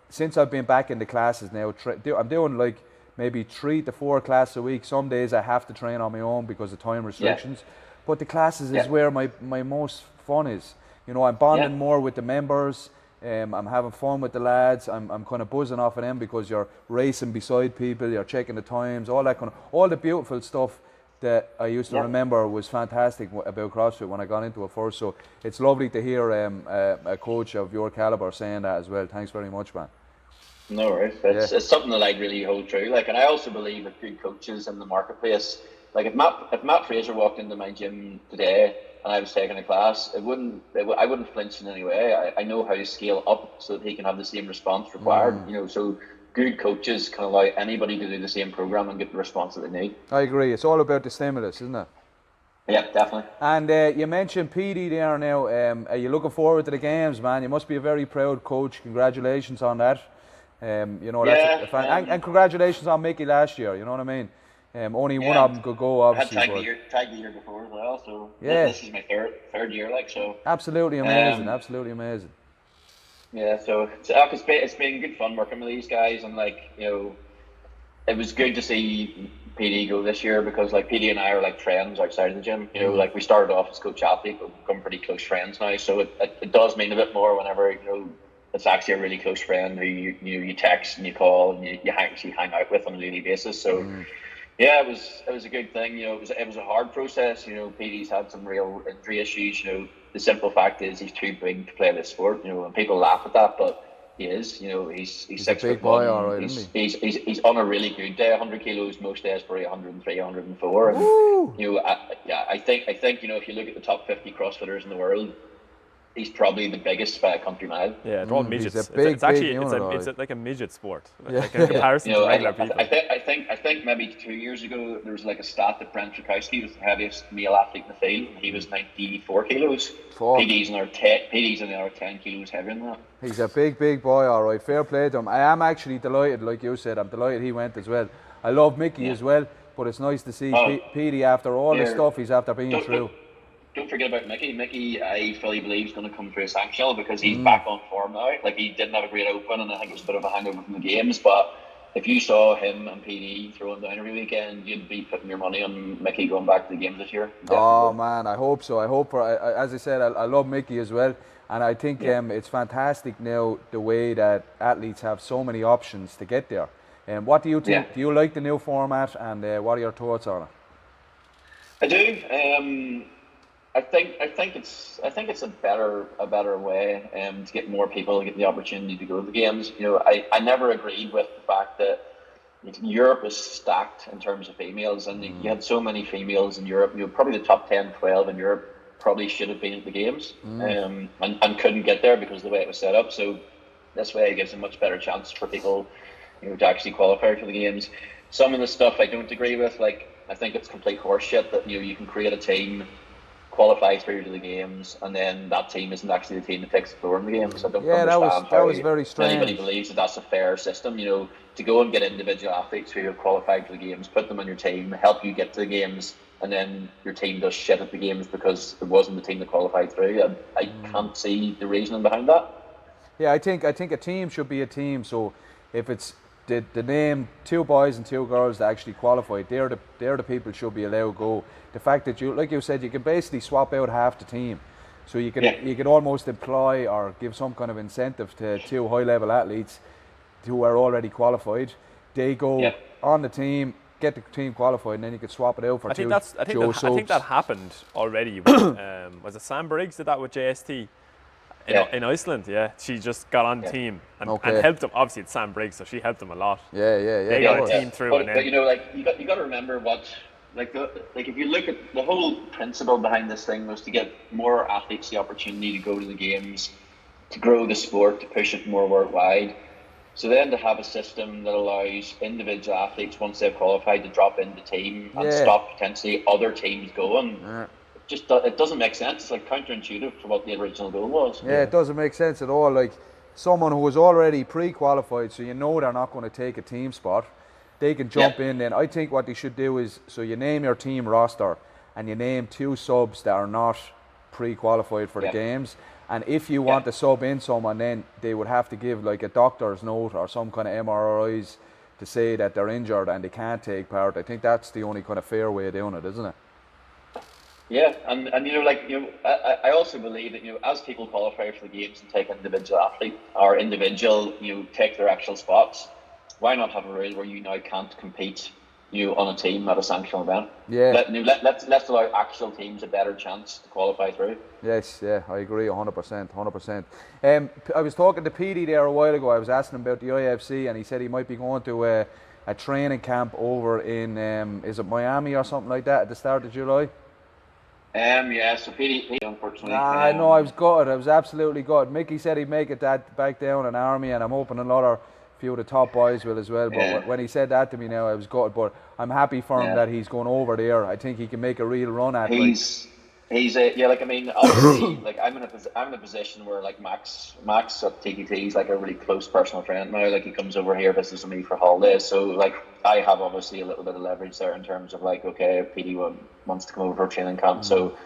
since I've been back in the classes now, I'm doing like maybe 3 to 4 classes a week. Some days I have to train on my own because of time restrictions. But the classes is where my most fun is. I'm bonding more with the members. I'm having fun with the lads. I'm kind of buzzing off of them because you're racing beside people, you're checking the times, all that all the beautiful stuff that I used to remember was fantastic about CrossFit when I got into it first. So it's lovely to hear a coach of your caliber saying that as well. Thanks very much, man. No worries. It's something that I really hold true. And I also believe that good coaches in the marketplace. Like if Matt Fraser walked into my gym today and I was taking a class, I wouldn't flinch in any way. I know how to scale up so that he can have the same response required. So good coaches can allow anybody to do the same program and get the response that they need. I agree. It's all about the stimulus, isn't it? Yeah, definitely. And you mentioned PD there now. Are you looking forward to the games, man? You must be a very proud coach. Congratulations on that. And congratulations on Mickey last year. You know what I mean? Only one of them could go, obviously. I had tagged the year before as well, so this is my third year, so. Absolutely amazing, absolutely amazing. Yeah, so it's been good fun working with these guys, and it was good to see PD go this year because PD and I are like friends outside of the gym. We started off as coach athlete, but we've become pretty close friends now. So it does mean a bit more whenever it's actually a really close friend who you text and you call and you actually hang out with on a daily basis. So Yeah, it was a good thing. It was a hard process. PD's had some real injury issues. The simple fact is he's too big to play this sport. And people laugh at that, but he is. He's He's a six big foot boy, all one. right, isn't He's on a really good day, 100 kilos. Most days probably 103, 104. he? Woo! I think if you look at the top 50 CrossFitters in the world, he's probably the biggest by a country mile. Yeah, they're all He's midgets. a big, It's actually big unit, it's like a midget sport, Yeah. like in comparison to regular people. I think maybe 2 years ago there was like a stat that Brent Trukowski was the heaviest male athlete in the field, and he was 94 kilos. Fuck. PD's another 10 kilos heavier than that. He's a big, big boy, all right. Fair play to him. I am actually delighted, like you said. I'm delighted he went as well. I love Mickey as well, but it's nice to see PD after all the stuff he's after being through. Don't forget about Mickey. Mickey, I fully believe, is going to come through a sanctional because he's back on form now. Like, he didn't have a great open, and I think it was a bit of a hangover from the games. But if you saw him and PD throwing down every weekend, you'd be putting your money on Mickey going back to the games this year. Definitely. Oh man, I hope so. I hope as I said, I love Mickey as well, and I think it's fantastic now the way that athletes have so many options to get there. And what do you think? Yeah. Do you like the new format, and what are your thoughts on it? I do. I think it's a better way to get more people to get the opportunity to go to the games. I never agreed with the fact that Europe is stacked in terms of females, and you had so many females in Europe. Probably the top 10, 12 in Europe probably should have been at the games, and couldn't get there because of the way it was set up. So this way it gives a much better chance for people to actually qualify for the games. Some of the stuff I don't agree with. Like, I think it's complete horseshit that you can create a team, qualify through to the games, and then that team isn't actually the team that takes the floor in the games. I don't understand that was very strange. Anybody believes that that's a fair system. To go and get individual athletes who have qualified for the games, put them on your team, help you get to the games, and then your team does shit at the games because it wasn't the team that qualified through. I can't see the reasoning behind that. Yeah, I think a team should be a team. So if it's the name 2 boys and 2 girls that actually qualified, they're the people should be allowed to go. The fact that like you said, you can basically swap out half the team, so you could almost employ or give some kind of incentive to 2 high level athletes who are already qualified. They go on the team, get the team qualified, and then you could swap it out for I think that happened already. With, was it Sam Briggs did that with JST? In Iceland, she just got on the team and helped them. Obviously, it's Sam Briggs, so she helped them a lot. They got a team through, but you got to remember what. If you look at the whole principle behind this thing was to get more athletes the opportunity to go to the games, to grow the sport, to push it more worldwide. So then to have a system that allows individual athletes, once they've qualified, to drop into the team and stop potentially other teams going. It doesn't make sense. It's like counterintuitive to what the original goal was. Yeah, it doesn't make sense at all. Like, someone who was already pre-qualified, so they're not going to take a team spot, they can jump in. Then I think what they should do is, so you name your team roster and you name 2 subs that are not pre-qualified for the games, and if you want to sub in someone, then they would have to give like a doctor's note or some kind of MRIs to say that they're injured and they can't take part. I think that's the only kind of fair way of doing it, isn't it? Yeah, and I also believe that as people qualify for the games and take take their actual spots, why not have a rule where you now can't compete on a team at a sanctional event? Let's allow actual teams a better chance to qualify through. Yes, I agree 100%. I was talking to PD there a while ago. I was asking him about the IFC, and he said he might be going to a training camp over in is it Miami or something like that at the start of July? So PD unfortunately. I know, I was gutted. I was absolutely gutted. Mickey said he'd make it back down in Army, and I'm hoping another few of the top boys will as well. But when he said that to me now, I was gutted. But I'm happy for him that he's going over there. I think he can make a real run at it. Obviously, I'm in a position where Max at TTT is like a really close personal friend now. Like, he comes over here, visits me for holidays. So I have obviously a little bit of leverage there in terms of PD wants to come over for a training camp. So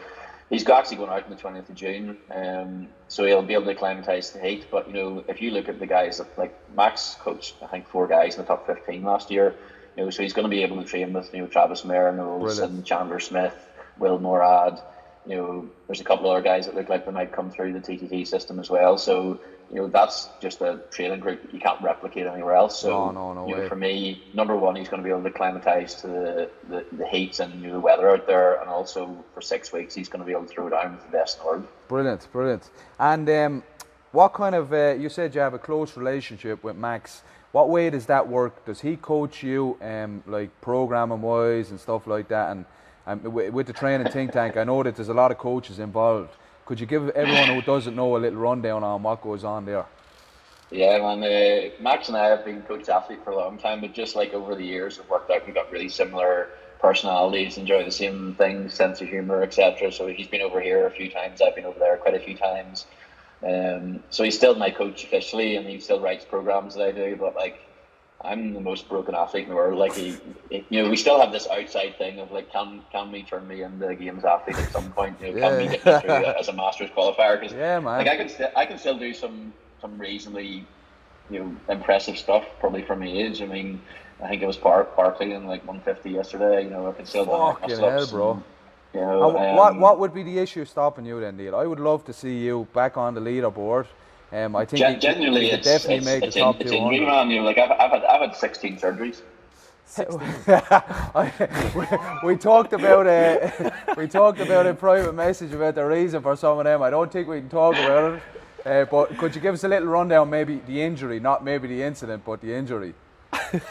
he's actually going out on the 20th of June. So he'll be able to acclimatise to the heat. But if you look at the guys that Max coached, I think 4 guys in the top 15 last year. So he's going to be able to train with Travis Mayer, Knowles, and Chandler Smith, Will Morad. there's a couple of other guys that look like they might come through the TTT system as well. So, that's just a training group that you can't replicate anywhere else. So, No way. For me, number one, he's going to be able to acclimatise to the heat and the weather out there, and also for 6 weeks, he's going to be able to throw down with the best in the world. Brilliant. And what kind of, you said you have a close relationship with Max. What way does that work? Does he coach you, like programming wise and stuff like that? And with the training think tank, I know that there's a lot of coaches involved. Could you give everyone who doesn't know a little rundown on what goes on there? Yeah, man. Max and I have been coach athlete for a long time, but just like over the years, we've worked out. We've got really similar personalities, enjoy the same things, sense of humor, etc. So he's been over here a few times. I've been over there quite a few times. So he's still my coach officially, and he still writes programs that I do. But like, I'm the most broken athlete in the world. Like we still have this outside thing of like, can we turn me into a games athlete at some point? Can we get me through as a masters qualifier? Because man, like I can still do some reasonably impressive stuff probably for my age. I mean, I think it was Barkley in like 150 yesterday. I can still do muscle-ups, bro. What would be the issue stopping you then, Neil? I would love to see you back on the leaderboard. I think genuinely, you could definitely make the top 200. It's injury, man. Like I've had 16 surgeries. we talked about in private message about the reason for some of them. I don't think we can talk about it. But could you give us a little rundown, maybe the injury, not maybe the incident, but the injury?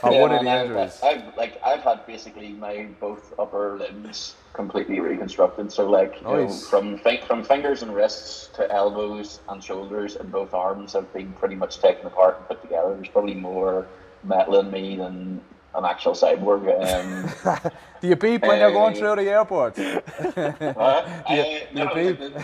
Or one of the injuries. I've had basically my both upper limbs completely reconstructed. So like nice. From fingers and wrists to elbows and shoulders and both arms have been pretty much taken apart and put together. There's probably more metal in me than an actual cyborg. Do you beep when you're going through the airport? The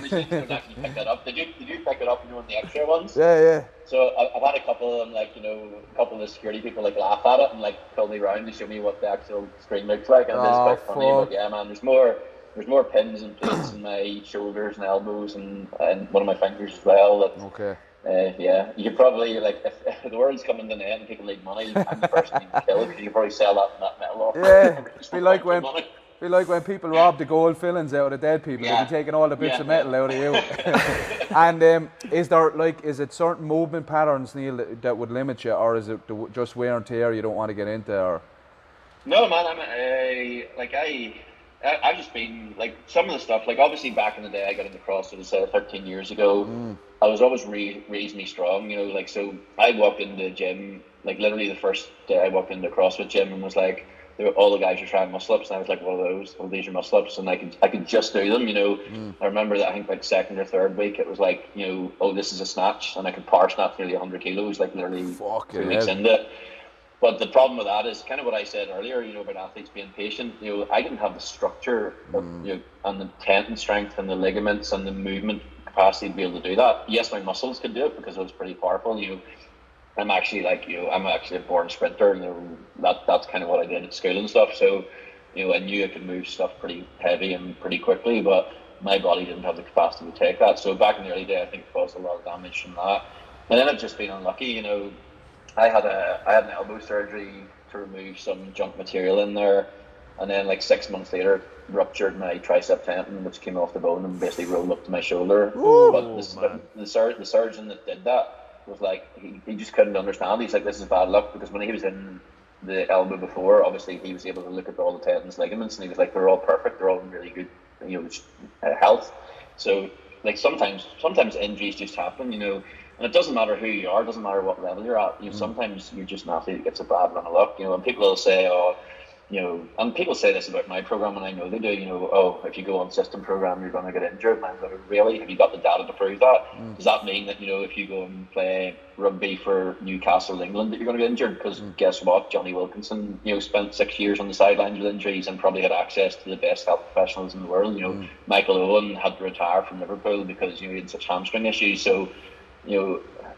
machines don't actually pick that up. They do pick it up, in the X-ray ones. Yeah. So I've had a couple of them, like, a couple of the security people like laugh at it and like pull me around to show me what the actual screen looks like, and it's quite funny. But yeah, man, there's more pins and plates in my shoulders and elbows and one of my fingers as well. Okay. Yeah, you could probably, like, if the world's coming to an end and people need money, I'm the person you can kill, because you could probably sell that metal off. Yeah, be like when people rob the gold fillings out of the dead people. They'll be taking all the bits of metal out of you. And is it certain movement patterns, Neil, that would limit you, or is it just wear and tear you don't want to get into? Or? No, man, I've just been, like, some of the stuff, like, obviously back in the day I got into CrossFit, as I said, 13 years ago. I was always reasonably strong, like, so I walked into the gym, like, literally the first day I walked into the CrossFit gym and was like, all the guys were trying muscle-ups, and I was like, what are those? Well, these are muscle-ups, and I could just do them, I remember that, I think, like, second or third week, it was like, oh, this is a snatch, and I could power snatch nearly 100 kilos, like, literally 2 weeks into it. But the problem with that is kind of what I said earlier, about athletes being patient. I didn't have the structure of, and the tendon strength and the ligaments and the movement capacity to be able to do that. Yes, my muscles could do it because I was pretty powerful. I'm actually a born sprinter. That's kind of what I did at school and stuff. So, I knew I could move stuff pretty heavy and pretty quickly, but my body didn't have the capacity to take that. So back in the early day, I think it caused a lot of damage from that. And then I've just been unlucky. I had an elbow surgery to remove some junk material in there, and then like 6 months later ruptured my tricep tendon, which came off the bone and basically rolled up to my shoulder. But the surgeon that did that was like, he just couldn't understand. He's like, this is bad luck, because when he was in the elbow before, obviously he was able to look at all the tendons, ligaments, and he was like, they're all perfect, they're all in really good health. So like sometimes injuries just happen, and it doesn't matter who you are, it doesn't matter what level you're at. Sometimes you're just an athlete that gets a bad run of luck. And people will say, and people say this about my program, and I know they do. If you go on Systm program, you're going to get injured. And I'm like, really? Have you got the data to prove that? Does that mean that if you go and play rugby for Newcastle, England, that you're going to get injured? Because guess what? Johnny Wilkinson, spent 6 years on the sidelines with injuries and probably had access to the best health professionals in the world. Michael Owen had to retire from Liverpool because he had such hamstring issues. So,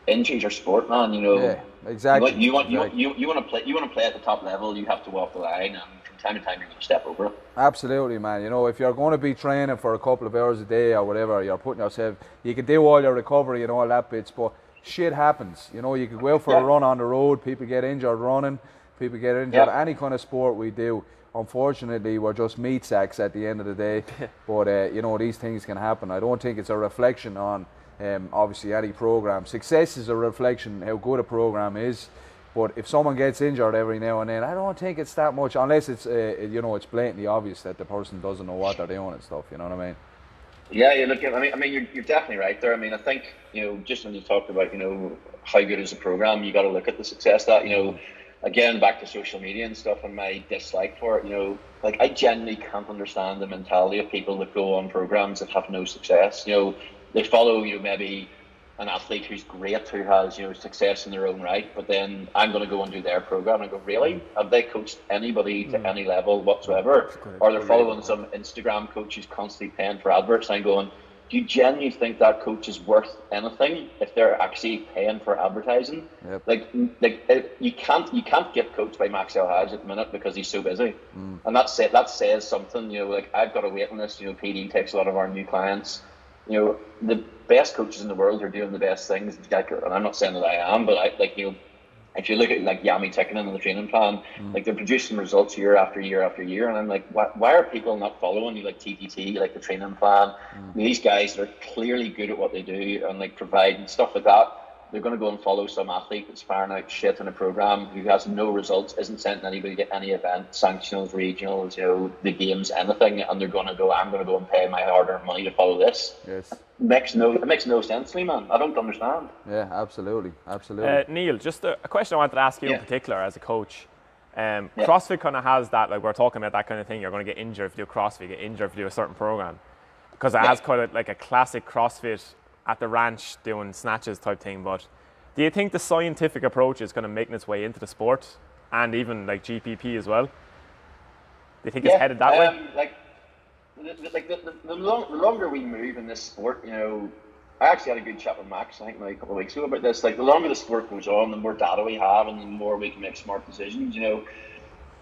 injuries are sport, man. Yeah, exactly. You want to play at the top level. You have to walk the line, and from time to time you're going to step over it. Absolutely, man. If you're going to be training for a couple of hours a day or whatever, you're putting yourself. You can do all your recovery and all that bits, but shit happens. You could go out for a run on the road. People get injured running. People get injured. Any kind of sport we do. unfortunately, we're just meat sacks at the end of the day. But you know, these things can happen. I don't think it's a reflection on obviously any program. Success is a reflection how good a program is. But if someone gets injured every now and then, I don't think it's that much, unless it's you know, it's blatantly obvious that the person doesn't know what they're doing and stuff. You know what I mean? Yeah, you look. I mean, you're definitely right there. I mean, I think, you know, just when you talked about, you know, how good is the program, you got to look at the success that, you know, again, back to social media and stuff and my dislike for it. You know, like, I genuinely can't understand the mentality of people that go on programs that have no success. You know, they follow, you know, maybe an athlete who's great, who has, you know, success in their own right, but then I'm going to go and do their program and go, really? Have they coached anybody to any level whatsoever? Or they're following some Instagram coach who's constantly paying for adverts, and I'm going, do you genuinely think that coach is worth anything if they're actually paying for advertising? Yep. Like you can't get coached by Micheal at the minute because he's so busy, and that says something. You know, like, I've got a waiting list. You know, PD takes a lot of our new clients. You know, the best coaches in the world are doing the best things. And I'm not saying that I am, but you know, if you look at like Yami Tikkanen and the training plan, like, they're producing results year after year after year, and I'm like, why are people not following you, like TTT, like the training plan? These guys that are clearly good at what they do and like providing stuff like that, they're going to go and follow some athlete that's firing out shit in a program who has no results, isn't sending anybody to any event, sanctionals, regionals, you know, the games, anything, and they're going to go, I'm going to go and pay my hard-earned money to follow this. Yes. It makes no sense to me, man. I don't understand. Yeah, absolutely. Neil, just a question I wanted to ask you in particular as a coach. CrossFit kind of has that, like, we're talking about that kind of thing. You're going to get injured if you do CrossFit, get injured if you do a certain program, because it has kind of like a classic CrossFit at the ranch doing snatches type thing. But do you think the scientific approach is kind of making its way into the sport, and even like GPP as well? Do you think it's headed that way? The longer we move in this sport, you know, I actually had a good chat with Max, I think, maybe a couple of weeks ago about this. Like, the longer the sport goes on, the more data we have, and the more we can make smart decisions. You know,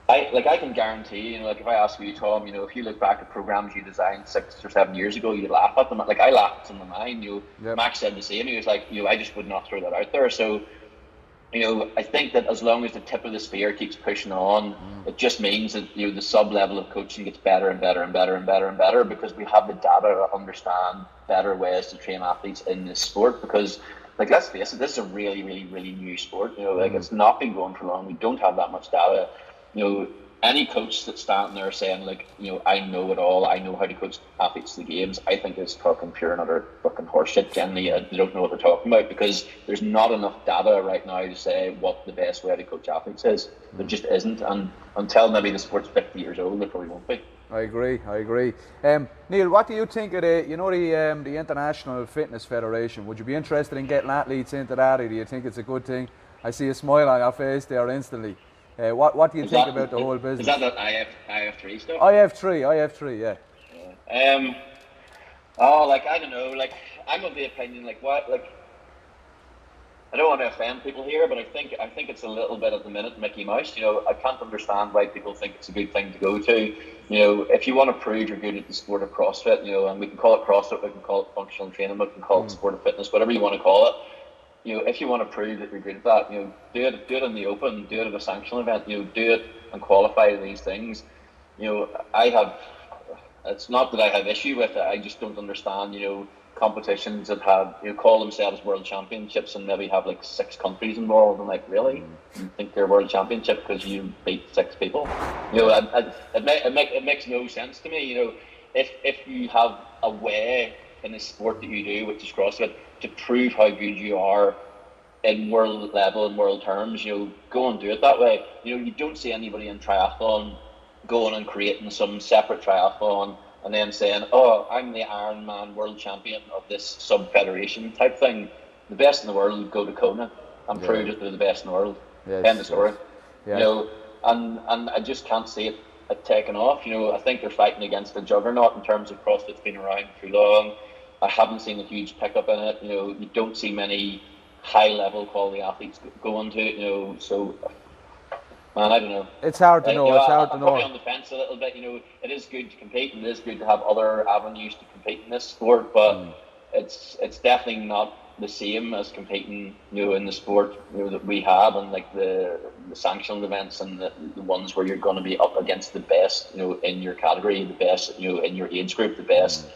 I can guarantee, you know, like, if I ask you, Tom, you know, if you look back at programs you designed 6 or 7 years ago, you'd laugh at them. Like, I laughed in my mind. You know, Max said the same. He was like, you know, I just would not throw that out there. So, you know, I think that as long as the tip of the spear keeps pushing on, it just means that, you know, the sub level of coaching gets better and better and better and better and better, because we have the data to understand better ways to train athletes in this sport. Because, like, let's face it, this is a really, really, really new sport. You know, like, it's not been going for long. We don't have that much data. You know, any coach that's standing there saying, like, you know, I know it all, I know how to coach athletes to the games, I think is talking pure and utter fucking horseshit. Generally, they don't know what they're talking about, because there's not enough data right now to say what the best way to coach athletes is. There just isn't, and until maybe the sport's 50 years old, there probably won't be. I agree. Neil, what do you think of the International Fitness Federation? Would you be interested in getting athletes into that, or do you think it's a good thing? I see a smile on your face there instantly. What do you think about the whole business? Is that IF3 stuff? IF3, yeah. Like, I don't know, like, I'm of the opinion, like, what, like, I don't want to offend people here, but I think it's a little bit at the minute Mickey Mouse. You know, I can't understand why people think it's a good thing to go to. You know, if you want to prove you're good at the sport of CrossFit, you know, and we can call it CrossFit, we can call it functional training, we can call it sport of fitness, whatever you want to call it. You know, if you want to prove that you're good at that, you know, do it in the open, do it at a sanctional event, you know, do it and qualify these things. You know, it's not that I have issue with it, I just don't understand, you know, competitions that have, you know, call themselves world championships and maybe have like 6 countries involved. I'm like, really? You think they're world championship because you beat 6 people? You know, it makes no sense to me. You know, if you have a way in the sport that you do, which is CrossFit, to prove how good you are in world level and world terms, you know, go and do it that way. You know, you don't see anybody in triathlon going and creating some separate triathlon and then saying, oh, I'm the Ironman world champion of this sub-federation type thing. The best in the world would go to Kona and prove that they're the best in the world. End of story. You know, and I just can't see it taken off. You know, I think they're fighting against a juggernaut in terms of CrossFit's been around too long. I haven't seen a huge pickup in it. You know, you don't see many high-level quality athletes going to it. You know, so, man, I don't know. It's hard to know. You know, it's hard to I'm know. probably on the fence a little bit. You know, it is good to compete, and it is good to have other avenues to compete in this sport, but it's definitely not the same as competing, in the sport, that we have, and like the sanctioned events and the ones where you're going to be up against the best, in your category, the best, in your age group, the best,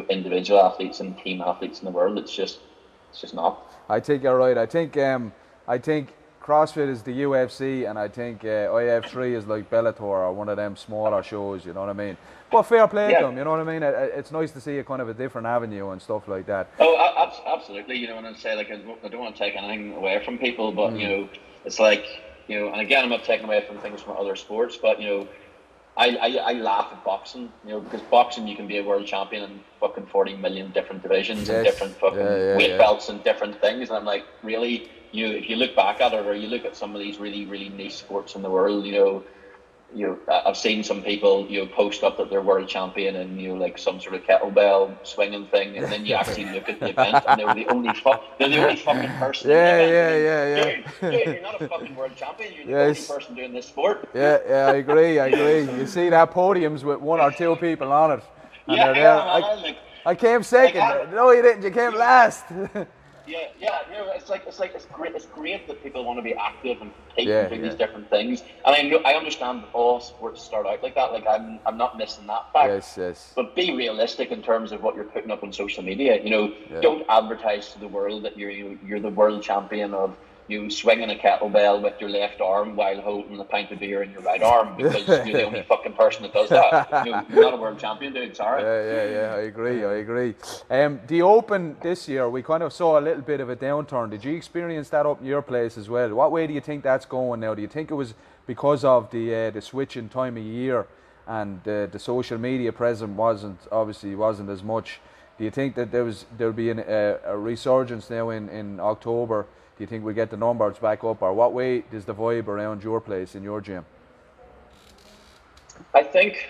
individual athletes and team athletes in the world. It's just not. I think you're right. I think CrossFit is the UFC, and I think IF3 is like Bellator or one of them smaller shows. You know what I mean? But fair play to them. You know what I mean? It's nice to see a kind of a different avenue and stuff like that. Oh, absolutely. And I'd say, like, I don't want to take anything away from people, but it's like, and again, I'm not taking away from things from other sports, but I laugh at boxing, because boxing, you can be a world champion in fucking 40 million different divisions and different fucking weight belts and different things. And I'm like, really, if you look back at it, or you look at some of these really, really niche sports in the world, I've seen some people, post up that they're world champion and, like some sort of kettlebell swinging thing, and then you actually look at the event and they're the only fucking person in the event. Dude, you're not a fucking world champion, you're the only person doing this sport. Yeah, I agree. You see that podiums with one or two people on it. And they're there. I came second. No, you didn't. You came last. It's great that people want to be active and compete and do these different things. And I understand all sports start out like that. Like, I'm not missing that fact. Yes. But be realistic in terms of what you're putting up on social media. Don't advertise to the world that you're the world champion of swinging a kettlebell with your left arm while holding a pint of beer in your right arm, because you're the only fucking person that does that. You're not a world champion, dude. Sorry. Yeah. I agree. The Open this year, we kind of saw a little bit of a downturn. Did you experience that up in your place as well? What way do you think that's going now? Do you think it was because of the switch in time of year and the social media presence wasn't as much? Do you think that there'll be a resurgence now in October? Do you think we get the numbers back up, or what way is the vibe around your place in your gym? I think,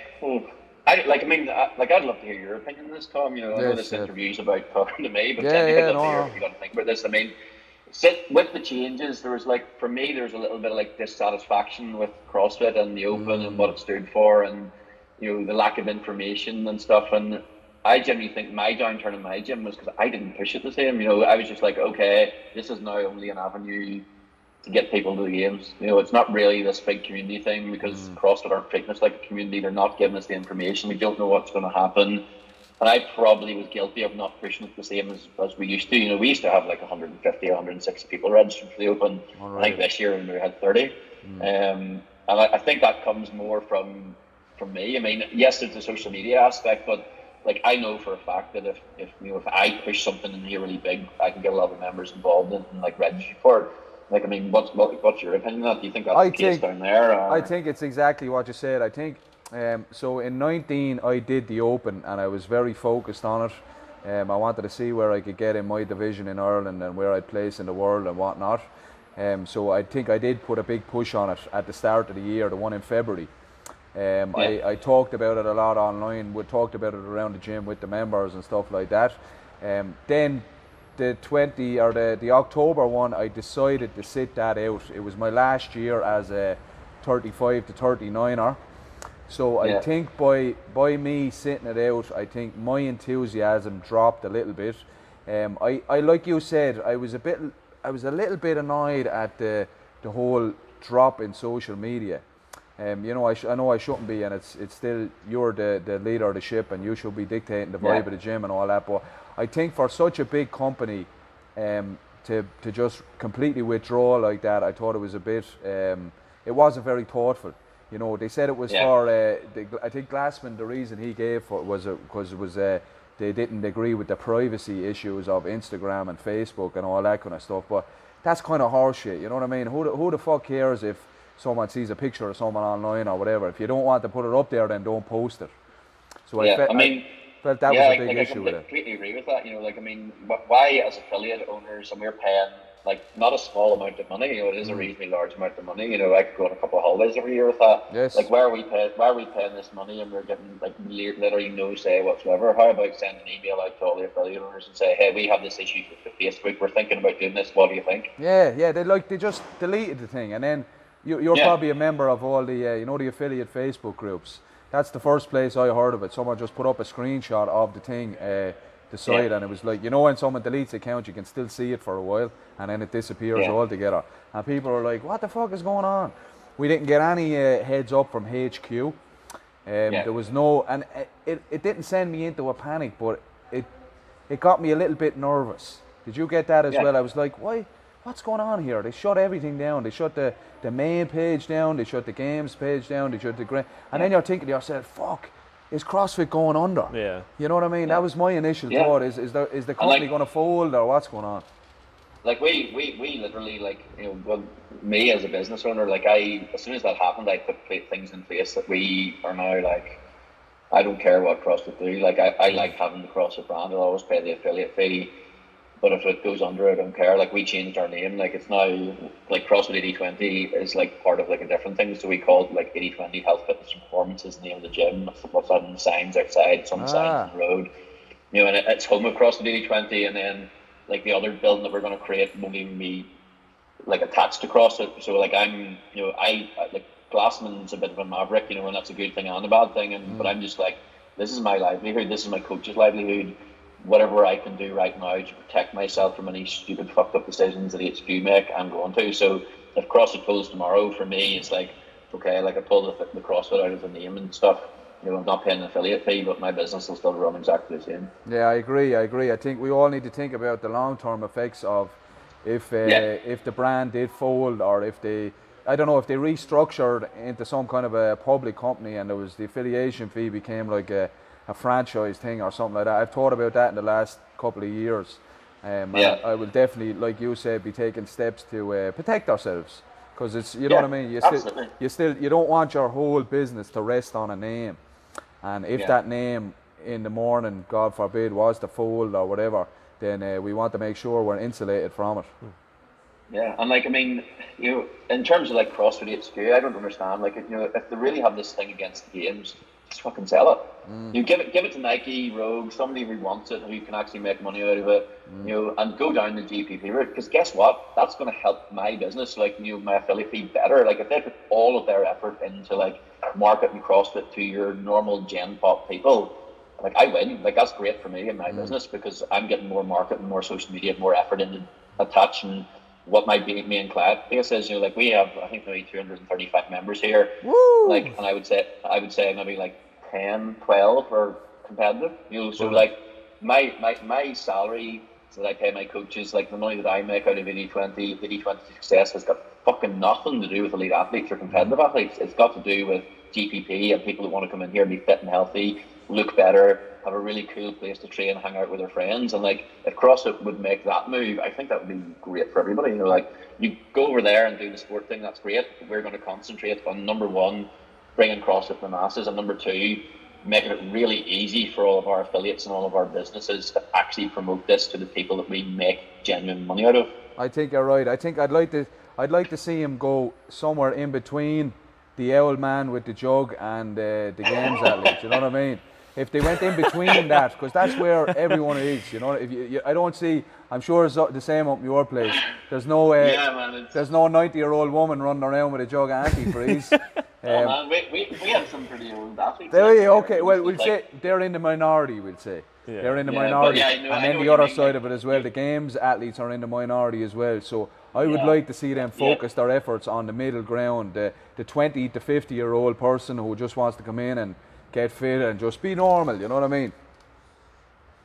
I'd love to hear your opinion on this, Tom. I know this interview's about talking to me, but I'd love to hear what you got to think about this. I mean, with the changes, there was a little bit of dissatisfaction with CrossFit and the Open and what it stood for, and the lack of information and stuff. And I genuinely think my downturn in my gym was because I didn't push it the same. I was just like, okay, this is now only an avenue to get people to the games. It's not really this big community thing, because CrossFit aren't treating us like a community. They're not giving us the information. We don't know what's going to happen. And I probably was guilty of not pushing it the same as we used to. We used to have like 150, 160 people registered for the Open. Right. I think this year we had 30. And I think that comes more from me. I mean, yes, there's the social media aspect, but like, I know for a fact that if I push something in here really big, I can get a lot of members involved in and register for it. Like, I mean, what's your opinion on that? Do you think that's the case down there? Or? I think it's exactly what you said. I think so. In 19, I did the Open, and I was very focused on it. I wanted to see where I could get in my division in Ireland and where I'd place in the world and whatnot. So I think I did put a big push on it at the start of the year, the one in February. I talked about it a lot online. We talked about it around the gym with the members and stuff like that. Then the the October one, I decided to sit that out. It was my last year as a 35 to 39er. So I think by me sitting it out, I think my enthusiasm dropped a little bit. I like you said, I was a little bit annoyed at the whole drop in social media. I know I shouldn't be, and it's still, you're the leader of the ship, and you should be dictating the vibe of the gym and all that. But I think for such a big company, to just completely withdraw like that, I thought it was a bit. It wasn't very thoughtful. They said it was for. I think Glassman, the reason he gave for it was because it was they didn't agree with the privacy issues of Instagram and Facebook and all that kind of stuff. But that's kind of horseshit. You know what I mean? Who the fuck cares if someone sees a picture of someone online or whatever? If you don't want to put it up there, then don't post it. So I felt that was a big issue with it. I completely agree with that. Why as affiliate owners, and we're paying not a small amount of money. It is a reasonably large amount of money. I could go on a couple of holidays every year with that. Yes. Why are we paying this money and we're getting literally no say whatsoever? How about sending an email out to all the affiliate owners and say, hey, we have this issue with Facebook. We're thinking about doing this. What do you think? Yeah. They just deleted the thing, and then you're probably a member of all the the affiliate Facebook groups. That's the first place I heard of it. Someone just put up a screenshot of the thing the side, and it was like, you know, when someone deletes the account, you can still see it for a while, and then it disappears altogether. And people are like, what the fuck is going on? We didn't get any heads up from HQ. There was no, and it didn't send me into a panic, but it got me a little bit nervous. Did you get that as well? I was like, why? What's going on here? They shut everything down. They shut the main page down. They shut the games page down. They shut the and then you're thinking to yourself, fuck, is CrossFit going under? Yeah. You know what I mean? That was my initial thought. Is the company going to fold, or what's going on? Like we literally, like, you know, well, me as a business owner, like as soon as that happened, I put things in place that we are now like, I don't care what CrossFit do. Like I like having the CrossFit brand. I'll always pay the affiliate fee. But if it goes under, I don't care. Like, we changed our name. Like, it's now, like, CrossFit 80/20 is, like, part of, like, a different thing. So we call it, like, 80/20 Health, Fitness, and Performance is the name of the gym. What's on the signs outside, some signs on the road. You know, and it's home of CrossFit 80/20. And then, like, the other building that we're going to create won't even be, like, attached to CrossFit. So, like, I'm, you know, like, Glassman's a bit of a maverick, you know, and that's a good thing and a bad thing. And But I'm just like, this is my livelihood. This is my coach's livelihood. Whatever I can do right now to protect myself from any stupid fucked up decisions that HQ make, I'm going to. So if CrossFit closed tomorrow, for me, it's like, okay, like I pulled the CrossFit out of the name and stuff. You know, I'm not paying an affiliate fee, but my business will still run exactly the same. Yeah, I agree. I think we all need to think about the long-term effects of if the brand did fold, or if they, I don't know, if they restructured into some kind of a public company and there was the affiliation fee became like a franchise thing or something like that. I've thought about that in the last couple of years. I will definitely, like you said, be taking steps to protect ourselves, because it's, you know what I mean. You don't want your whole business to rest on a name, and if that name in the morning, God forbid, was to fold or whatever, then we want to make sure we're insulated from it. Yeah, and like, I mean, you know, in terms of like CrossFit HQ, I don't understand. Like, you know, if they really have this thing against the games, just fucking sell it. You give it to Nike, Rogue, somebody who wants it, who can actually make money out of it, you know, and go down the GPP route. Because guess what? That's going to help my business, like, you know, my affiliate fee better. Like, if they put all of their effort into like marketing CrossFit to your normal gen pop people, like, I win. Like, that's great for me and my business, because I'm getting more marketing, more social media, more effort into attaching what my main client base is. You know, like, we have, I think, maybe 235 members here. Woo! Like, and I would say maybe like 10, 12 are competitive. You know, so like my salary that I pay my coaches, like the money that I make out of 80/20 success has got fucking nothing to do with elite athletes or competitive athletes. It's got to do with GPP and people who want to come in here and be fit and healthy, look better, have a really cool place to train, hang out with their friends. And like, if CrossFit would make that move, I think that would be great for everybody. You know, like, you go over there and do the sport thing, that's great. We're going to concentrate on, number one, bringing CrossFit to the masses, and number two, making it really easy for all of our affiliates and all of our businesses to actually promote this to the people that we make genuine money out of. I think you're right. I think I'd like to see him go somewhere in between the old man with the jug and the games athletes. You know what I mean? If they went in between that, because that's where everyone is. You know, if I don't see. I'm sure it's the same up your place. There's no there's no 90-year-old woman running around with a jug of antifreeze. Man, we have some pretty old athletes. Okay, well, we'll say they're in the minority, we'll say. Yeah. They're in the minority. And then the other side of it as well, the games athletes are in the minority as well. So I would like to see them focus their efforts on the middle ground, the 20 to 50-year-old person who just wants to come in and get fit and just be normal, you know what I mean?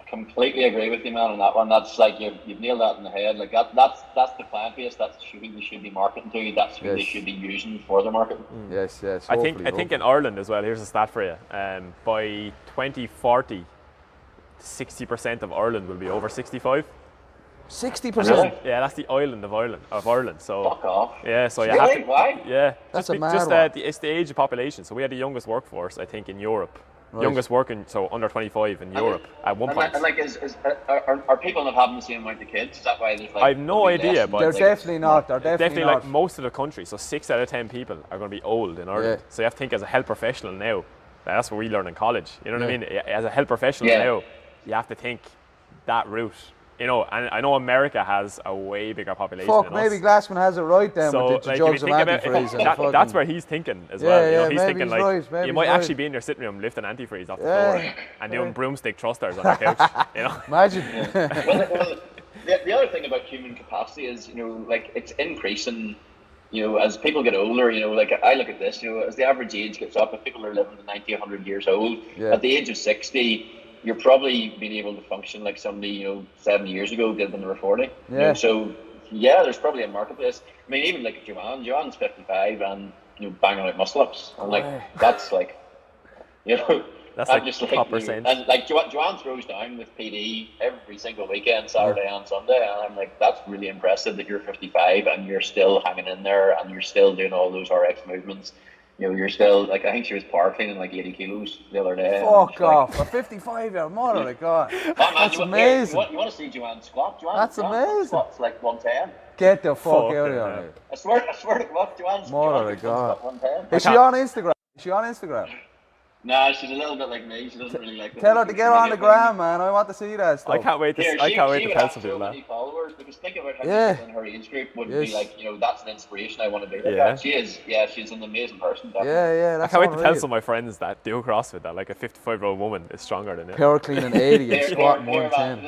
Completely agree with you, man, on that one. That's like, you've nailed that in the head. Like, that's the client base. That's who they should be marketing to. That's who they should be using for their marketing. Yes. I think in Ireland as well. Here's a stat for you. By 2040, 60% of Ireland will be over 65. 60%. Yeah, that's the island of Ireland. So fuck off. Yeah, so you really? have to. Why? Yeah, that's a mad one. It's the age of population. So we had the youngest workforce, I think, in Europe. Right. Youngest working, so under 25 in Europe at one point. And like, are people not having the same amount of kids? Is that why there's like? I have no idea, but they're definitely not. They're definitely not. Like most of the country. So 6 out of 10 people are going to be old in Ireland. Yeah. So you have to think as a health professional now. That's what we learn in college. You know what I mean? As a health professional now, you have to think that route. you know, and I know America has a way bigger population Fuck, than maybe us. Glassman has it right then So, with the like, if jugs you of think about antifreeze. And that, fucking, that's where he's thinking as Yeah, well. You know, yeah, he's maybe thinking he's like right, maybe you he's might right. actually be in your sitting room lifting antifreeze off the Yeah, floor and doing broomstick thrusters on the couch. You know. Imagine. Well, the other thing about human capacity is, you know, like it's increasing. You know, as people get older, you know, like I look at this, you know, as the average age gets up, if people are living to 90, 100 years old, Yeah. at the age of 60, you're probably being able to function like somebody, you know, 7 years ago did when they were 40. Yeah. You know, so, yeah, there's probably a marketplace. I mean, even like Joanne's 55 and, you know, banging out muscle-ups. And, like, that's like, you know... That's I'm like just top you know, percent. and like Joanne throws down with PD every single weekend, Saturday and Sunday, and I'm like, that's really impressive that you're 55 and you're still hanging in there and you're still doing all those RX movements. You know, you're still like, I think she was power cleaning like 80 kilos the other day. Fuck off, a 55-year mother of God. That's amazing. You want to see Joanne squat? That's amazing. Squats like 110. Get the fuck out of here. hell. I swear to God, Joanne's Mother of God. 110. Is she on Instagram? Is she on Instagram? Nah, she's a little bit like me. She doesn't really like the Tell her to get on the gram, man. I want to see that stuff. I can't wait to Here, I can't she wait to would tell have some so people that. many followers, because think about how Yeah. people in her age group would Yes. be like, you know, that's an inspiration. I want to be like Yeah. that. She's an amazing person. Definitely. Yeah, I that's can't wait to tell unreal. some of my friends that do CrossFit that like a 55-year-old woman is stronger than it. Power cleaning 80 and squatting Here, man, 110.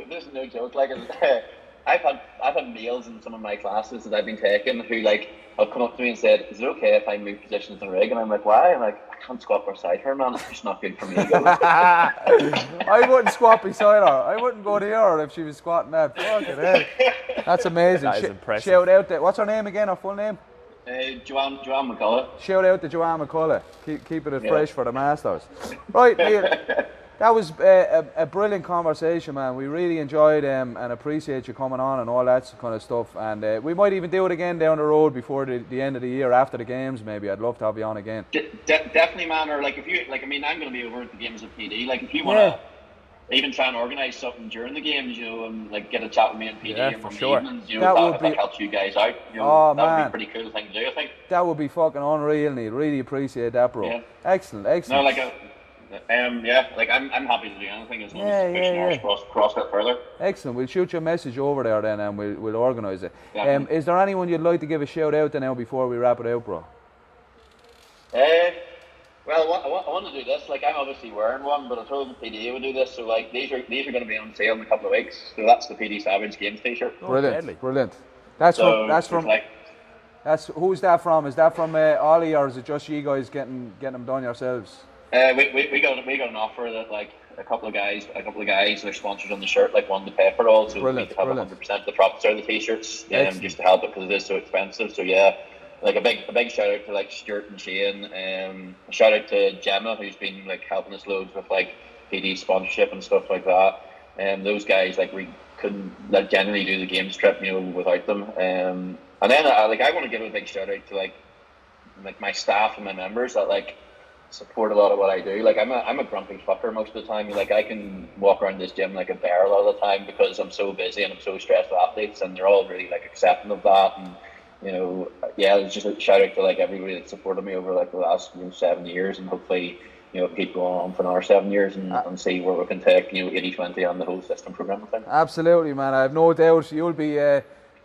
this is no joke. Like, I've had males in some of my classes that I've been taking who like have come up to me and said, "Is it okay if I move positions in the rig?" And I'm like, "Why?" I'm like, "I can't squat beside her, man. It's just not good for me." I wouldn't squat beside her. I wouldn't go near her if she was squatting that. Fucking hell. That's amazing. That is impressive. Shout out to, what's her name again, her full name? Joanne McCullough. Shout out to Joanne McCullough. Keeping it fresh for the Masters. Right, Neil. That was a brilliant conversation, man. We really enjoyed and appreciate you coming on and all that kind of stuff. And we might even do it again down the road before the end of the year, after the games. Maybe I'd love to have you on again. Definitely, man. Or like if you like, I mean, I'm going to be over at the games at PD. Like if you want to even try and organise something during the games, you know, and like get a chat with me and PD Yeah, and for the sure. evenings, you know, if that helps you guys out, you know, that would be a pretty cool thing to do, I think. That would be fucking unreal, Neil. Really appreciate that, bro. Yeah. Excellent. No, like like I'm happy to do anything as long as it's pushing CrossFit further. Excellent. We'll shoot you a message over there then, and we'll organise it. Yeah. Is there anyone you'd like to give a shout out to now before we wrap it out, bro? Well, I want to do this. Like, I'm obviously wearing one, but I told the PD would do this. So, like, these are going to be on sale in a couple of weeks. So that's the PD Savage Games T-shirt. Brilliant, brilliant. That's who's that from? Is that from Ollie, or is it just you guys getting them done yourselves? We got an offer that like a couple of guys, they're sponsors on the shirt, like wanted to pay for it all, so we have 100% of the profits out of the T-shirts, just to help it because it is so expensive. So yeah, like a big shout out to like Stuart and Shane, a shout out to Gemma who's been like helping us loads with like PD sponsorship and stuff like that. And those guys, like, we couldn't like generally do the games trip, you know, without them. And then I want to give a big shout out to like my staff and my members that like support a lot of what I do. Like I'm a grumpy fucker most of the time. Like I can walk around this gym like a bear a lot of the time because I'm so busy and I'm so stressed with athletes, and they're all really like accepting of that. And you know, yeah, it's just a shout out to like everybody that supported me over like the last 7 years, and hopefully, you know, keep going on for another 7 years and see where we can take, you know, 80-20 on the whole system program thing. Absolutely, man. I have no doubt you'll be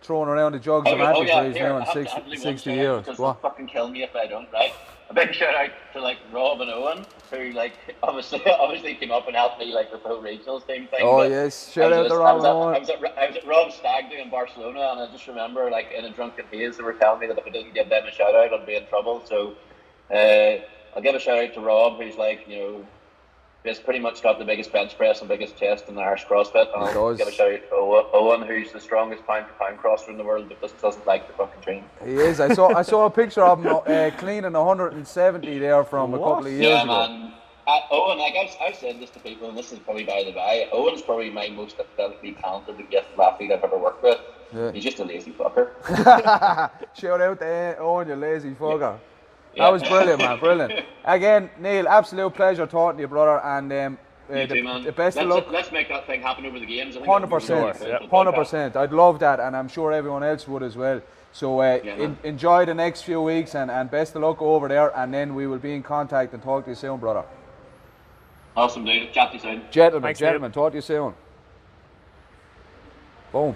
throwing around the jugs of antifreeze now in 60 years. They'll fucking kill me if I don't, right? A big shout out to like Rob and Owen, who like obviously came up and helped me like with the whole regionals team thing. Oh yes, shout out to Rob and Owen. I was at Rob's stag do in Barcelona, and I just remember like in a drunken haze they were telling me that if I didn't give them a shout out I'd be in trouble. So I'll give a shout out to Rob, who's like, you know, he's pretty much got the biggest bench press and biggest chest in the Irish CrossFit. And I'll give a shout out to Owen, who's the strongest pound for pound crosser in the world, but just doesn't like to fucking train. He is. I saw a picture of him cleaning 170 there from a couple of years ago. Man. Owen, like I've said this to people, and this is probably by the by, Owen's probably my most athletically talented and gifted athlete I've ever worked with. Yeah. He's just a lazy fucker. Shout out to Owen, you lazy fucker. Yeah. That was brilliant, man, brilliant. Again, Neil, absolute pleasure talking to you, brother, and the best of luck. Let's make that thing happen over the games. 100%, 100%. I'd love that, and I'm sure everyone else would as well. So enjoy the next few weeks, and best of luck over there, and then we will be in contact and talk to you soon, brother. Awesome, dude. Chat to you soon. Gentlemen, talk to you soon. Boom.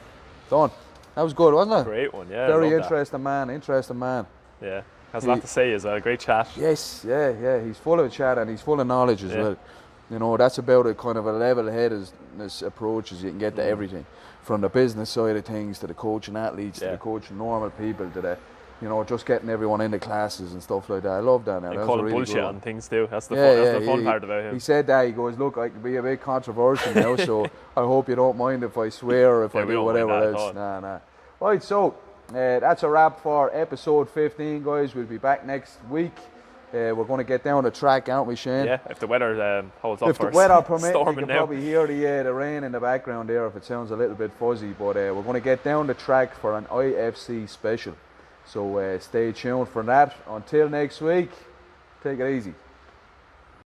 Done. That was good, wasn't it? Great one, yeah. Very love that. interesting man. Yeah, has a lot to say as well. Great chat. Yes, yeah. He's full of chat and he's full of knowledge as Yeah. well. You know, that's about a kind of a level-headedness approach as you can get to everything, from the business side of things to the coaching athletes to the coaching normal people to the, you know, just getting everyone into classes and stuff like that. I love that now. And That was call a him really bullshit good on one. things too. That's the fun part about him. He said that. He goes, look, I can be a bit controversial now, so I hope you don't mind if I swear or if I we do don't mind whatever that at else. all. Nah. Right, so that's a wrap for episode 15, guys. We'll be back next week. We're going to get down the track, aren't we, Shane? Yeah, if the weather holds up If for the us. weather permits, you Storming can now. probably hear the rain in the background there if it sounds a little bit fuzzy. But we're going to get down the track for an IFC special. So stay tuned for that. Until next week, take it easy.